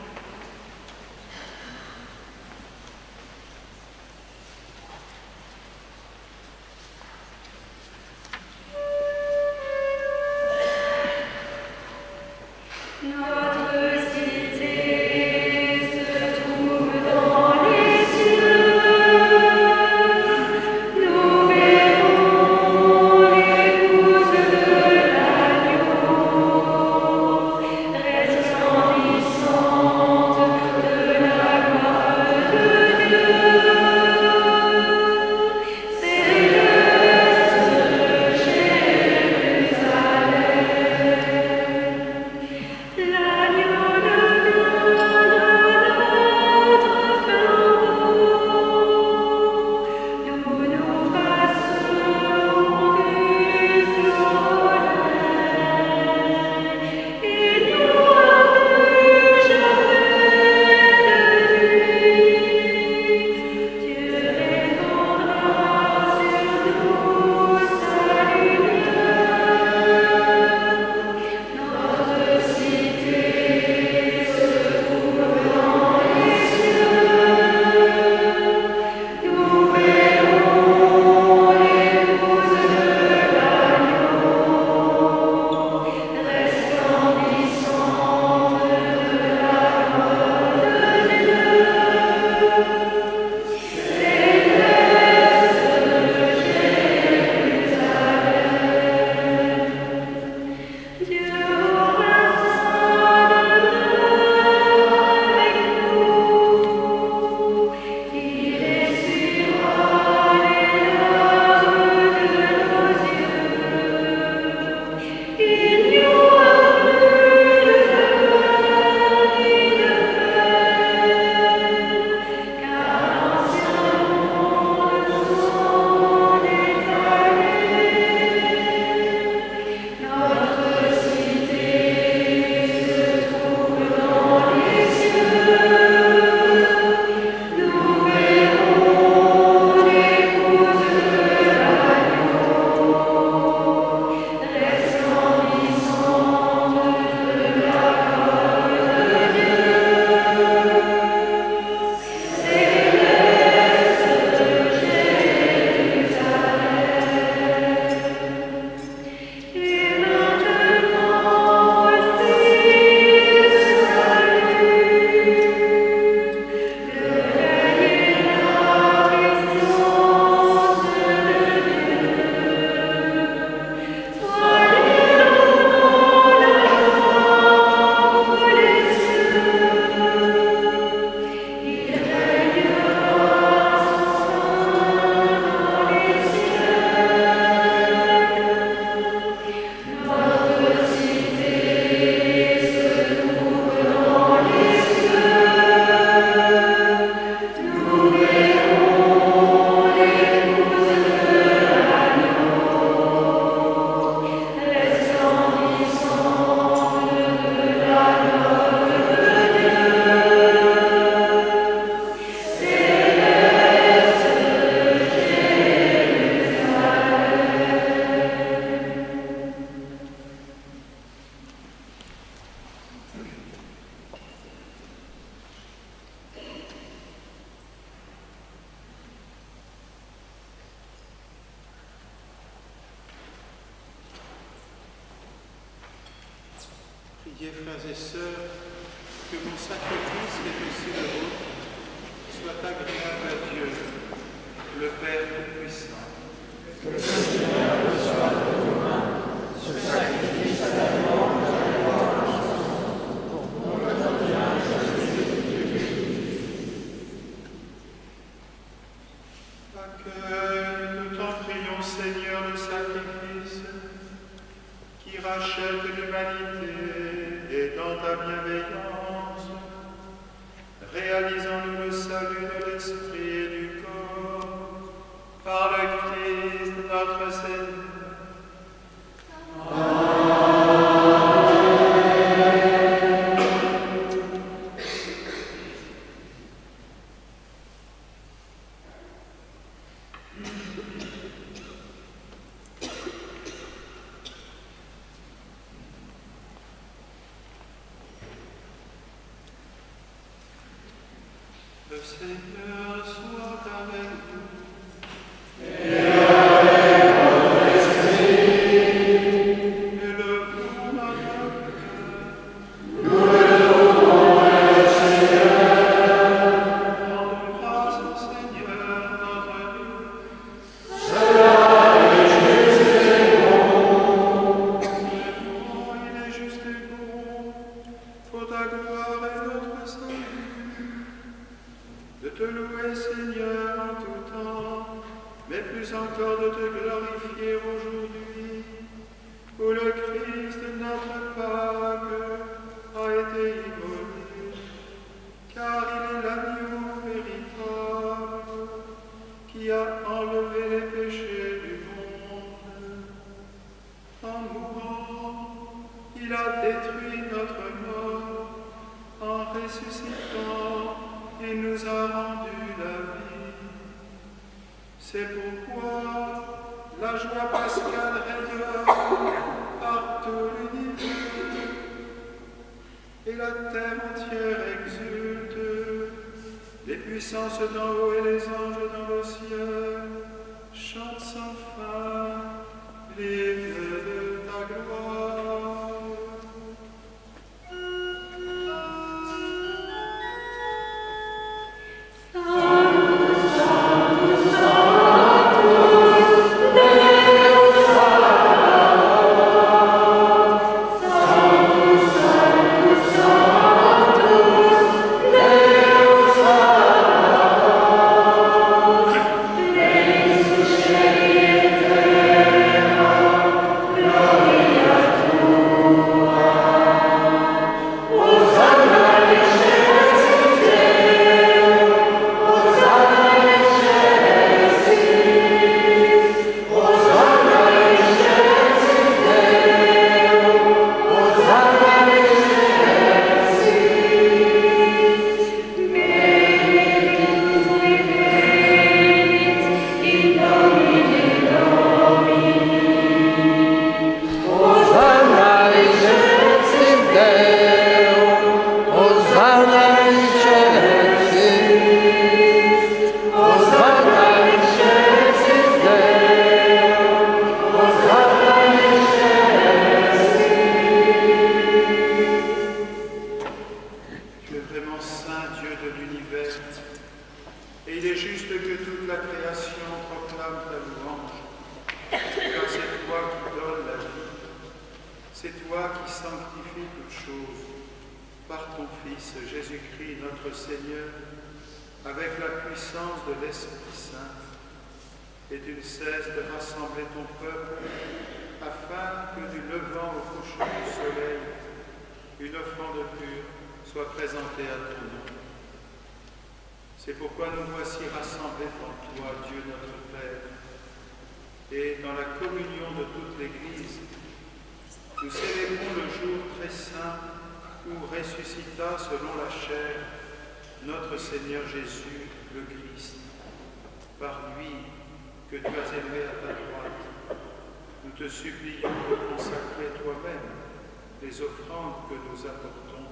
Priez, frères et sœurs, que mon sacrifice, qui est aussi le vôtre, soit agréable à Dieu, le Père Tout-Puissant. Que le Seigneur reçoive de vos mains ce sacrifice à la louange et à la gloire pour notre bien Jésus-Christ. Accueille, nous t'en prions, Seigneur, le sacrifice qui rachète l'humanité et dans ta bienveillance, réalisons-nous le salut de l'esprit et du corps par le Christ notre Seigneur. sanctifier aujourd'hui, où le Christ, notre Pâque, a été immolé, car il est l'agneau véritable qui a enlevé les péchés du monde. En mourant, il a détruit notre mort, en ressuscitant, il nous a rendu la vie. C'est pourquoi la joie pascale rayonne par tout l'univers et la terre entière exulte. Les puissances d'en haut et les anges dans le ciel chantent sans fin l'hymne de ta gloire. C'est pourquoi nous voici rassemblés devant toi, Dieu notre Père, et dans la communion de toute l'Église, nous célébrons le jour très saint où ressuscita selon la chair notre Seigneur Jésus, le Christ. Par lui, que tu as élevé à ta droite, nous te supplions de consacrer toi-même les offrandes que nous apportons.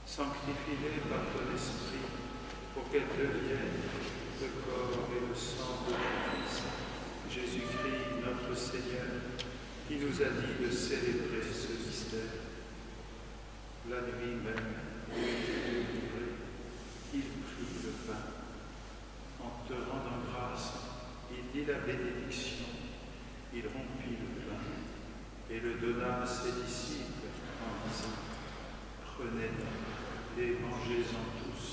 Sanctifie-les par ton esprit, pour qu'elles deviennent le corps et le sang de ton Fils, Jésus-Christ, notre Seigneur, qui nous a dit de célébrer ce mystère. La nuit même, où il fut livré, il prit le pain. En te rendant grâce, il dit la bénédiction, il rompit le pain et le donna à ses disciples en disant: Prenez-en et mangez-en tous.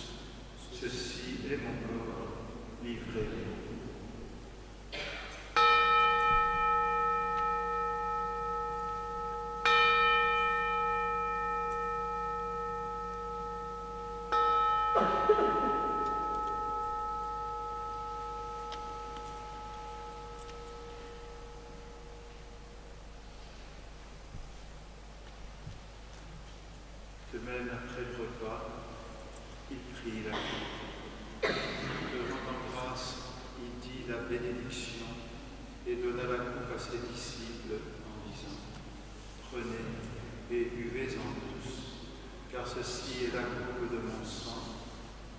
Ceci est mon corps livré pour vous. De même, après le repas, il prit la coupe. Te rendant grâce, il dit la bénédiction et donna la coupe à ses disciples en disant: Prenez et buvez-en tous, car ceci est la coupe de mon sang,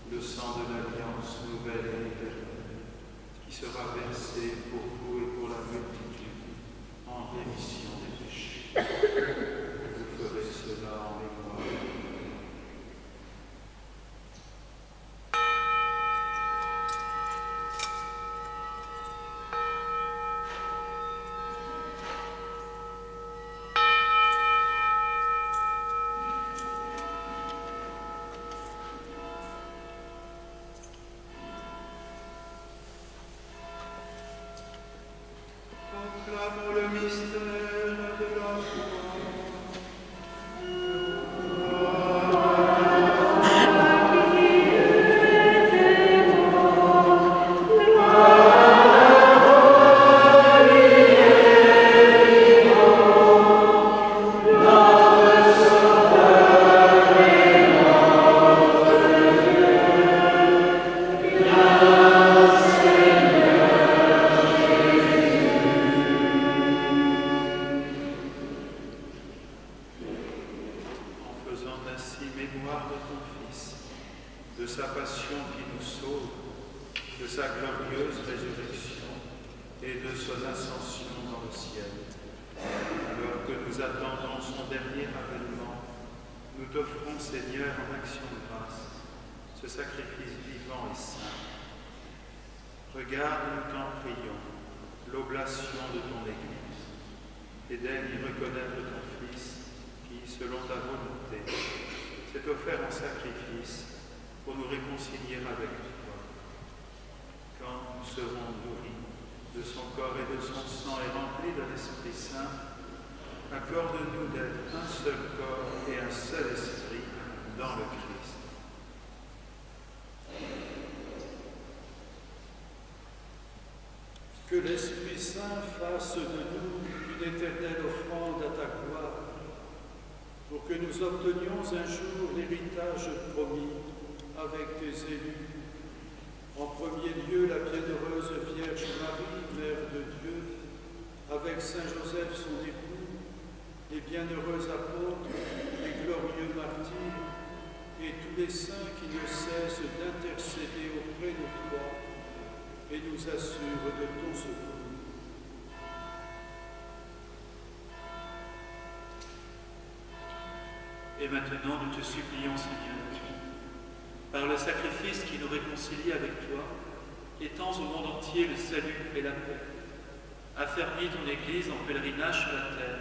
le sang de l'alliance nouvelle et éternelle, qui sera versé pour vous et pour la multitude en rémission des péchés. Vous ferez cela en mémoire de moi. Proclamons le mystère de la foi. Regarde, nous t'en prions, l'oblation de ton Église, et daigne y reconnaître ton Fils, qui, selon ta volonté, s'est offert en sacrifice pour nous réconcilier avec toi. Quand nous serons nourris de son corps et de son sang et remplis de l'Esprit Saint, accorde-nous d'être un seul corps et un seul esprit dans le Christ. Que l'Esprit Saint fasse de nous une éternelle offrande à ta gloire, pour que nous obtenions un jour l'héritage promis avec tes élus. En premier lieu, la bienheureuse Vierge Marie, Mère de Dieu, avec Saint Joseph son époux, les bienheureux apôtres, les glorieux martyrs, et tous les saints qui ne cessent d'intercéder auprès de toi et nous assurent de ton secours. Et maintenant, nous te supplions, Seigneur, par le sacrifice qui nous réconcilie avec toi, étends au monde entier le salut et la paix. Affermis ton Église en pèlerinage sur la terre,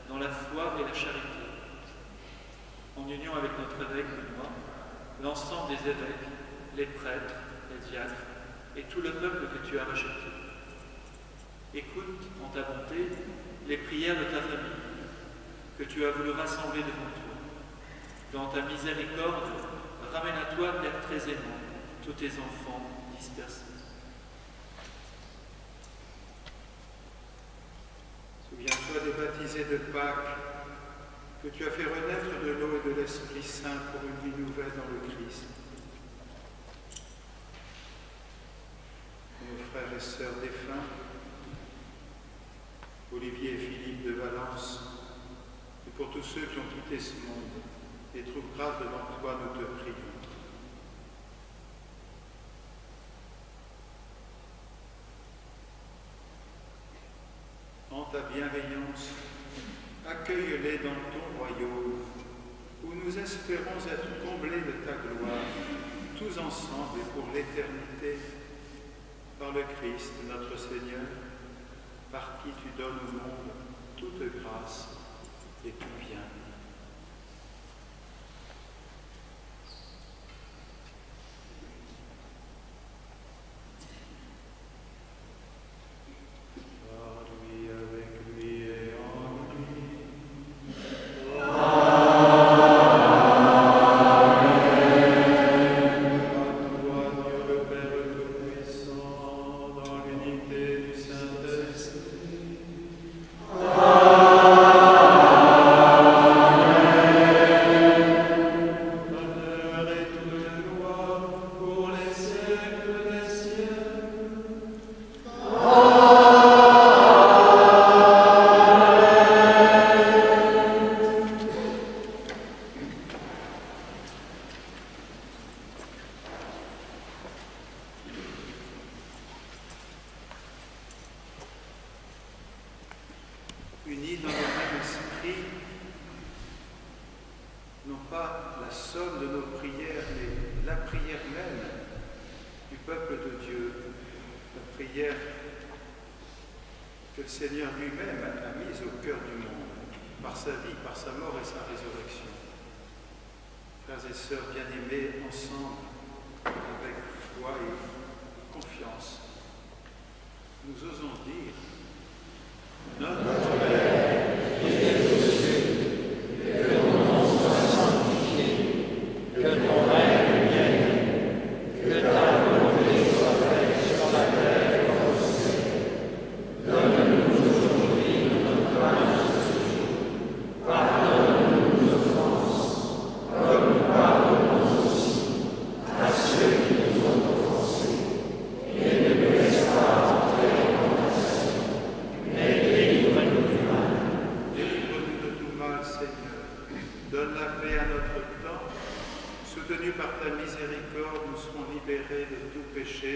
dans la foi et la charité. En union avec notre évêque Benoît, l'ensemble des évêques, les prêtres, les diacres, et tout le peuple que tu as racheté. Écoute, en ta bonté, les prières de ta famille, que tu as voulu rassembler devant toi. Dans ta miséricorde, ramène à toi, Père très aimant, tous tes enfants dispersés. Souviens-toi des baptisés de Pâques, que tu as fait renaître de l'eau et de l'Esprit Saint pour une vie nouvelle dans le Christ. Nos frères et sœurs défunts, Olivier et Philippe de Valence, et pour tous ceux qui ont quitté ce monde et trouvent grâce devant toi, nous te prions. En ta bienveillance, accueille-les dans ton royaume, où nous espérons être comblés de ta gloire, tous ensemble et pour l'éternité, par le Christ, notre Seigneur, par qui tu donnes au monde toute grâce et tout bien. Unis dans le même esprit, non pas la somme de nos prières, mais la prière même du peuple de Dieu, la prière que le Seigneur lui-même a mise au cœur du monde, par sa vie, par sa mort et sa résurrection. Frères et sœurs bien-aimés, ensemble, avec foi et confiance, nous osons dire ta miséricorde, nous serons libérés de tout péché,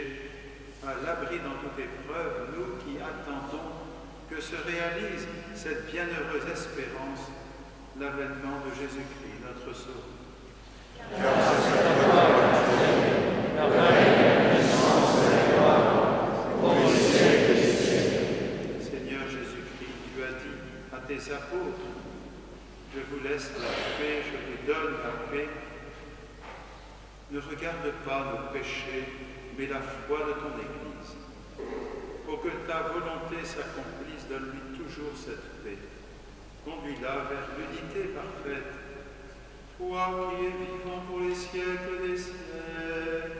à l'abri dans toute épreuve, nous qui attendons que se réalise cette bienheureuse espérance, l'avènement de Jésus-Christ, notre Sauveur. Seigneur Jésus-Christ, tu as dit à tes apôtres, je vous laisse la paix, je vous donne la paix. Ne regarde pas nos péchés, mais la foi de ton Église. Pour que ta volonté s'accomplisse, donne-lui toujours cette paix. Conduis-la vers l'unité parfaite. Toi qui es vivant pour les siècles des siècles.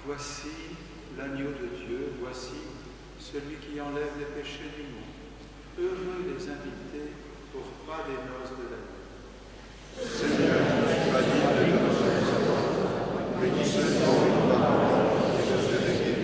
Voici l'agneau de Dieu, voici celui qui enlève les péchés du monde. Heureux les invités au repas des noces de l'agneau. Seigneur, tu as dit de nous bénis ceux qui ont une parole et je serai guéri.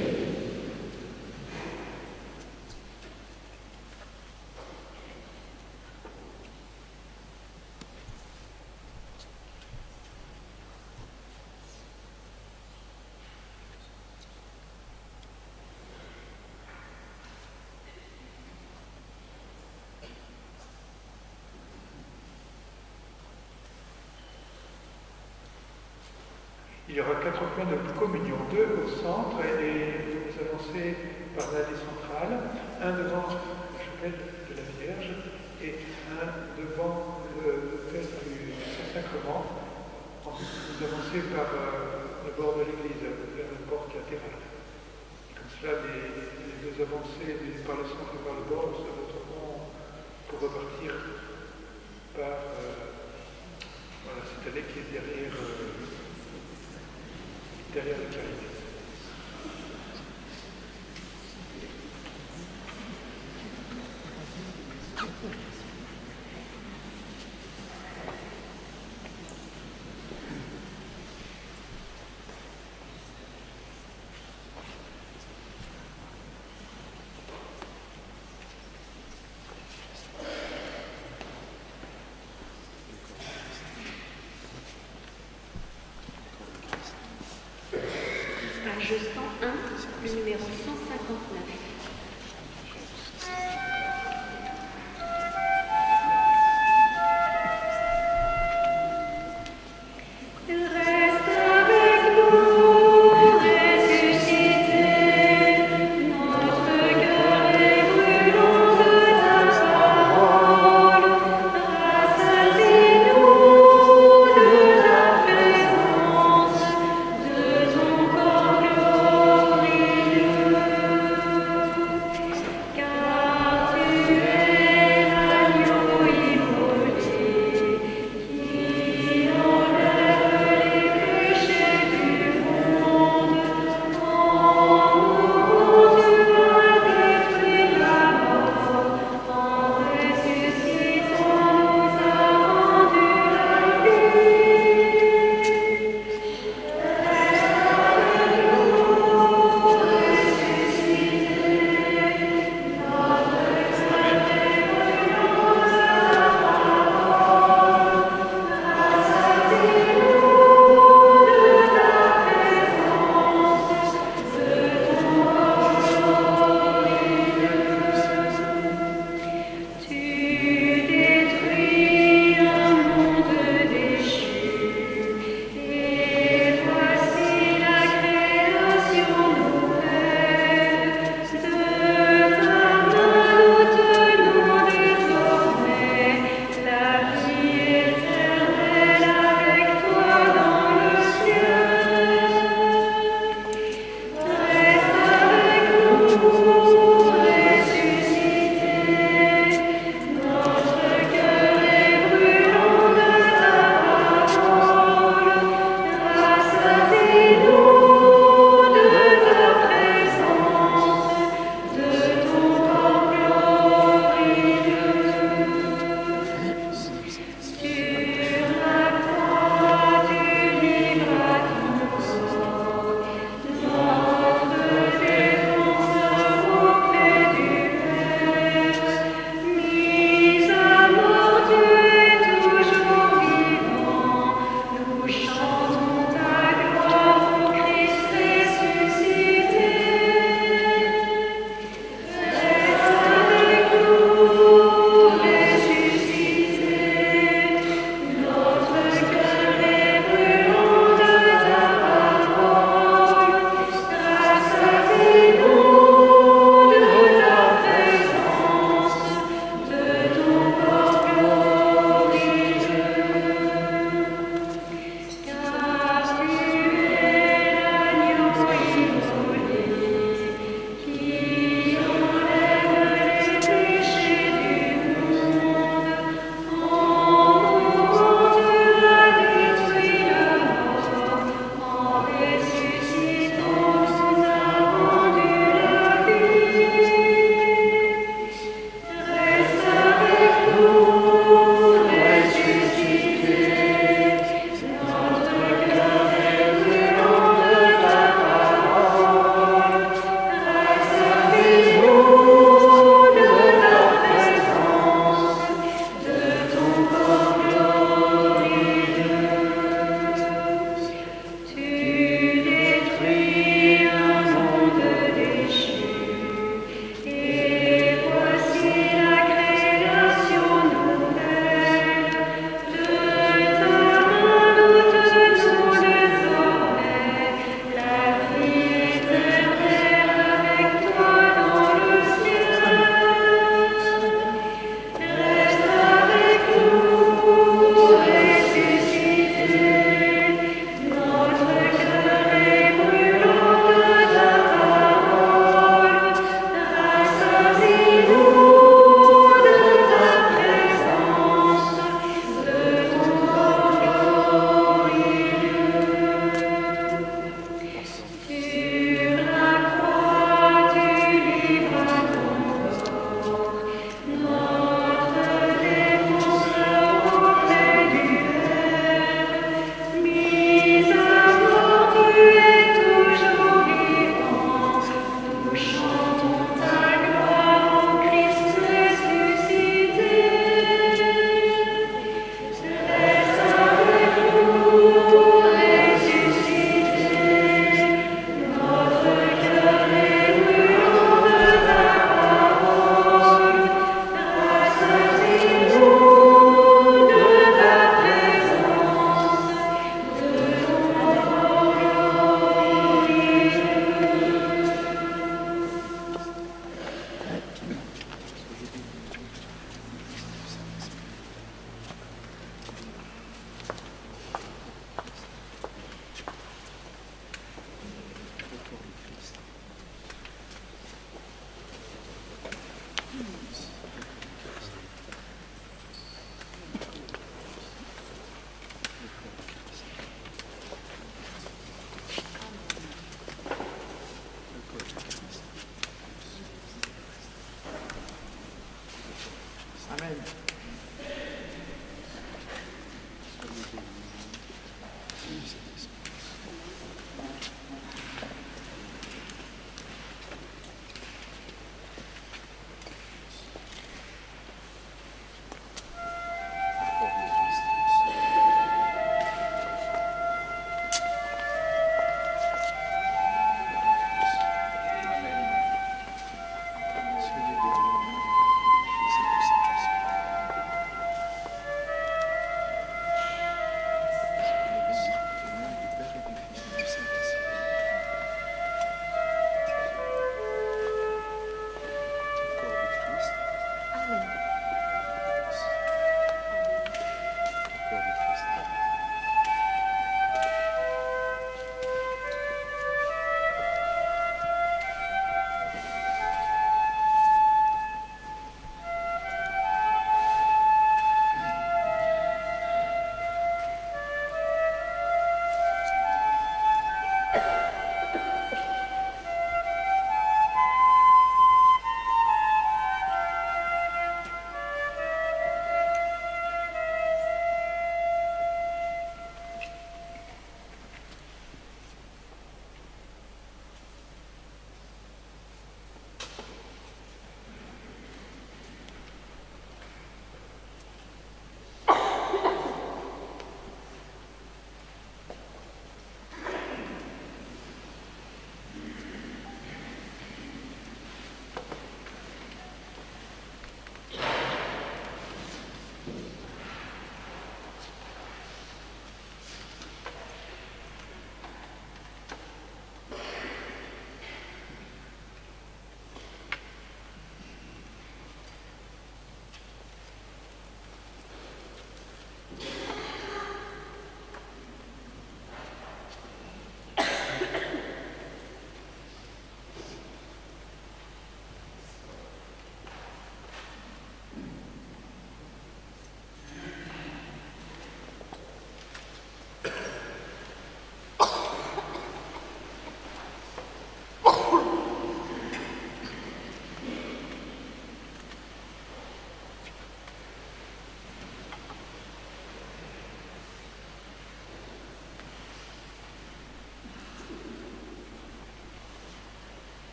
Il y aura 4 points de communion, 2 au centre et vous avancez par l'allée centrale, un devant la chapelle de la Vierge et un devant l'autel du Saint-Sacrement. Ensuite, vous avancez par le bord de l'église, vers la porte latérale. Comme cela, les deux avancées par le centre et par le bord se retrouveront pour repartir par cette allée qui est derrière la charité. Page 101, le numéro 159.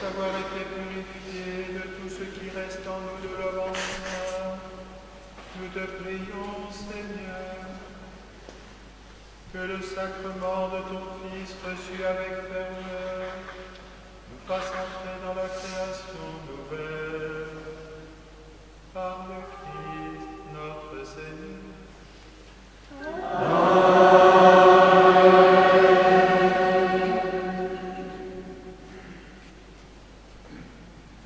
avoir été purifiés de tout ce qui reste en nous de l'offense, nous te prions, Seigneur, que le sacrement de ton Fils reçu avec ferveur nous fasse entrer dans la création nouvelle. Par le Christ, notre Seigneur.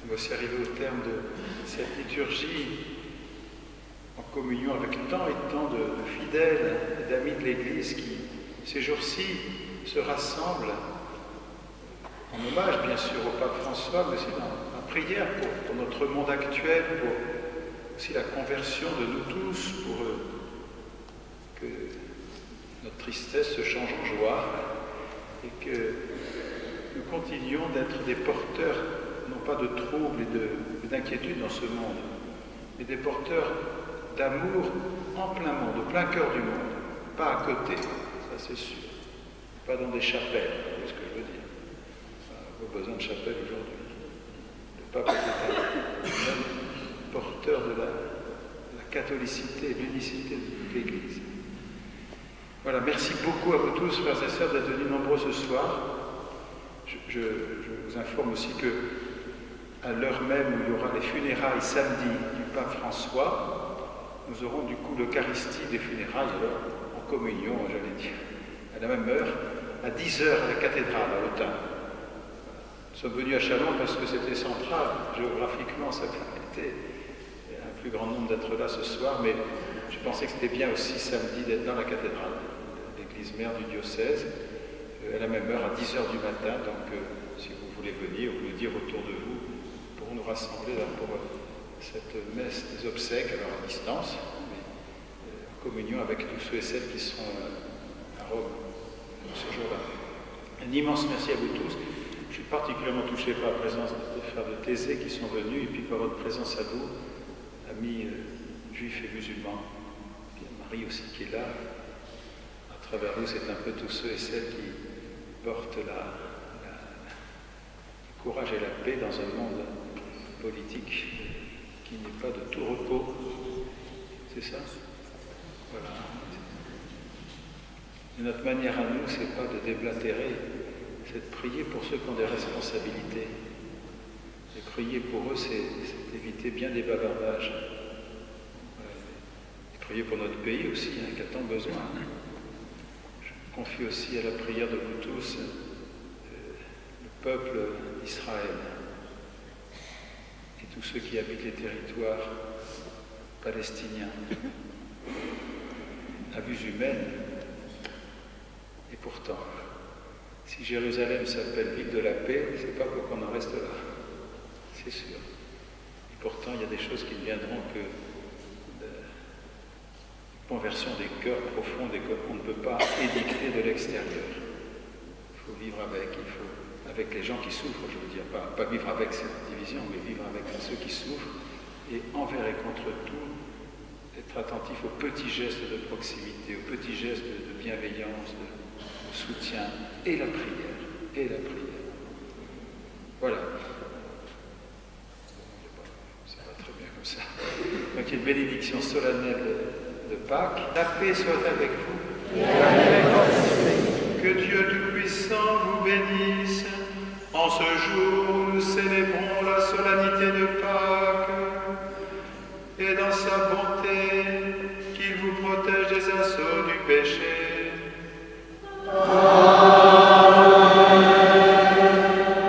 Nous voici arrivés au terme de cette liturgie en communion avec tant et tant de fidèles et d'amis de l'Église qui, ces jours-ci, se rassemblent en hommage, bien sûr, au pape François, mais aussi en prière pour notre monde actuel, pour aussi la conversion de nous tous, pour que notre tristesse se change en joie et que nous continuions d'être des porteurs, non pas de troubles et d'inquiétudes dans ce monde, mais des porteurs d'amour en plein monde, au plein cœur du monde, pas à côté, ça c'est sûr, pas dans des chapelles, c'est ce que je veux dire. Pas besoin de chapelle aujourd'hui. Le pape était un homme porteur de la catholicité et de l'unicité de l'Église. Voilà, merci beaucoup à vous tous, frères et sœurs, d'être venus nombreux ce soir. Je vous informe aussi que à l'heure même où il y aura les funérailles samedi du pape François, nous aurons du coup l'Eucharistie des funérailles, alors en communion, j'allais dire, à la même heure, à 10h à la cathédrale à Autun. Nous sommes venus à Châlons parce que c'était central, géographiquement, ça permettait un plus grand nombre d'être là ce soir, mais je pensais que c'était bien aussi samedi d'être dans la cathédrale, l'église mère du diocèse, à la même heure, à 10h du matin. Donc, si vous voulez venir, vous le dire autour de vous, pour nous rassembler là pour cette messe des obsèques, alors à distance, mais en communion avec tous ceux et celles qui sont à Rome ce jour-là. Un immense merci à vous tous. Je suis particulièrement touché par la présence des frères de Thésée qui sont venus, et puis par votre présence à vous, amis juifs et musulmans. Puis Marie aussi qui est là. À travers vous, c'est un peu tous ceux et celles qui portent le courage et la paix dans un monde politique qui n'est pas de tout repos. C'est ça? Voilà. Et notre manière à nous, c'est pas de déblatérer, c'est de prier pour ceux qui ont des responsabilités. Et prier pour eux, c'est éviter bien des bavardages. Et prier pour notre pays aussi, hein, qui a tant besoin. Je me confie aussi à la prière de vous tous, le peuple d'Israël et tous ceux qui habitent les territoires palestiniens. À vue humaine, et pourtant, si Jérusalem s'appelle ville de la paix, c'est pas pour qu'on en reste là, c'est sûr. Et pourtant, il y a des choses qui ne viendront que de conversion des cœurs profonds et qu'on ne peut pas édicter de l'extérieur. Il faut vivre avec, avec les gens qui souffrent, je veux dire, pas vivre avec cette division, mais vivre avec ceux qui souffrent, et envers et contre tout, être attentif aux petits gestes de proximité, aux petits gestes de bienveillance, de soutien, et la prière, et la prière. Voilà. Ça va très bien comme ça. Donc une bénédiction solennelle de Pâques. La paix soit avec vous. Que Dieu Tout-Puissant vous bénisse. En ce jour où nous célébrons la solennité de Pâques, et dans sa bonté, qu'il vous protège des assauts du péché.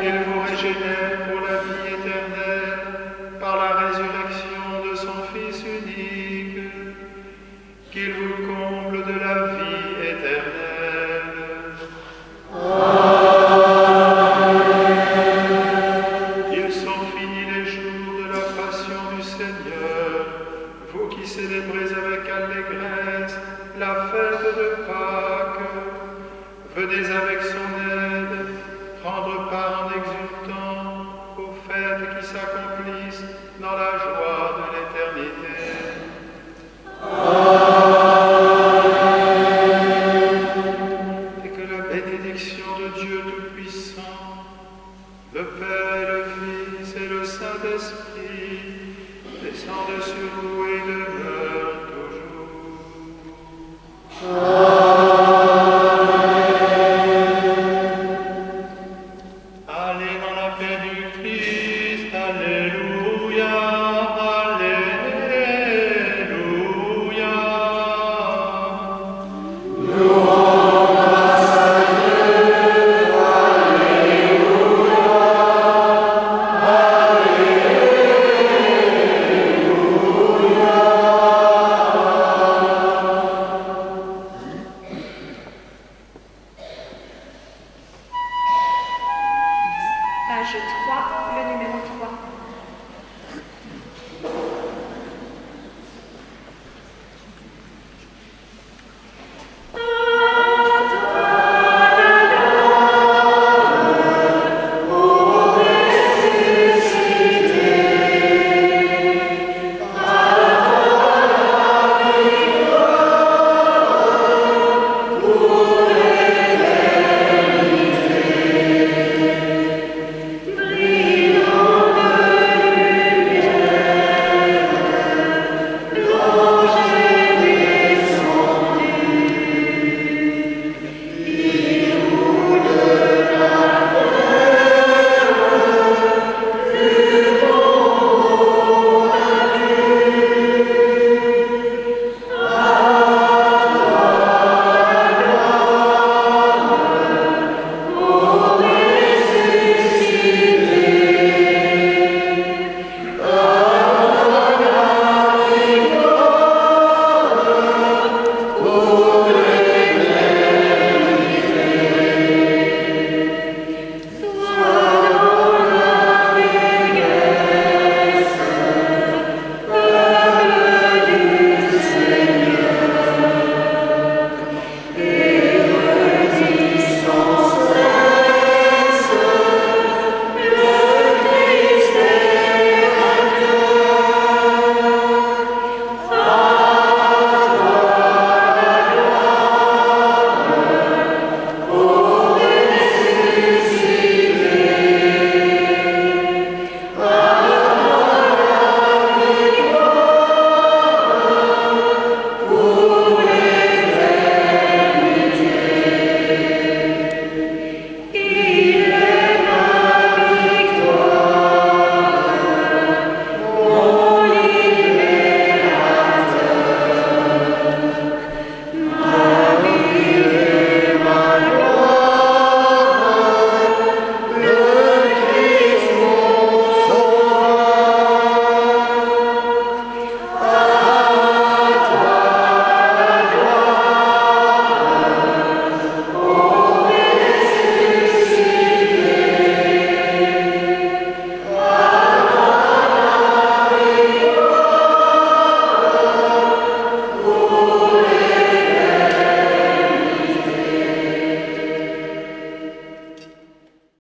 Il vous régénère pour la vie éternelle par la résurrection de son Fils unique, qu'il vous comble de la vie éternelle. Ils sont finis les jours de la passion du Seigneur, vous qui célébrez avec allégresse la fête de Pâques. Venez avec son aide, prendre part en exultant aux fêtes qui s'accomplissent dans la joie de l'éternité. Et que la bénédiction de Dieu Tout-Puissant, le Père et le Fils et le Saint-Esprit, descendent sur vous et demeurent toujours. Allez dans la paix du Christ, alléluia, alléluia. Page 3, le numéro 3.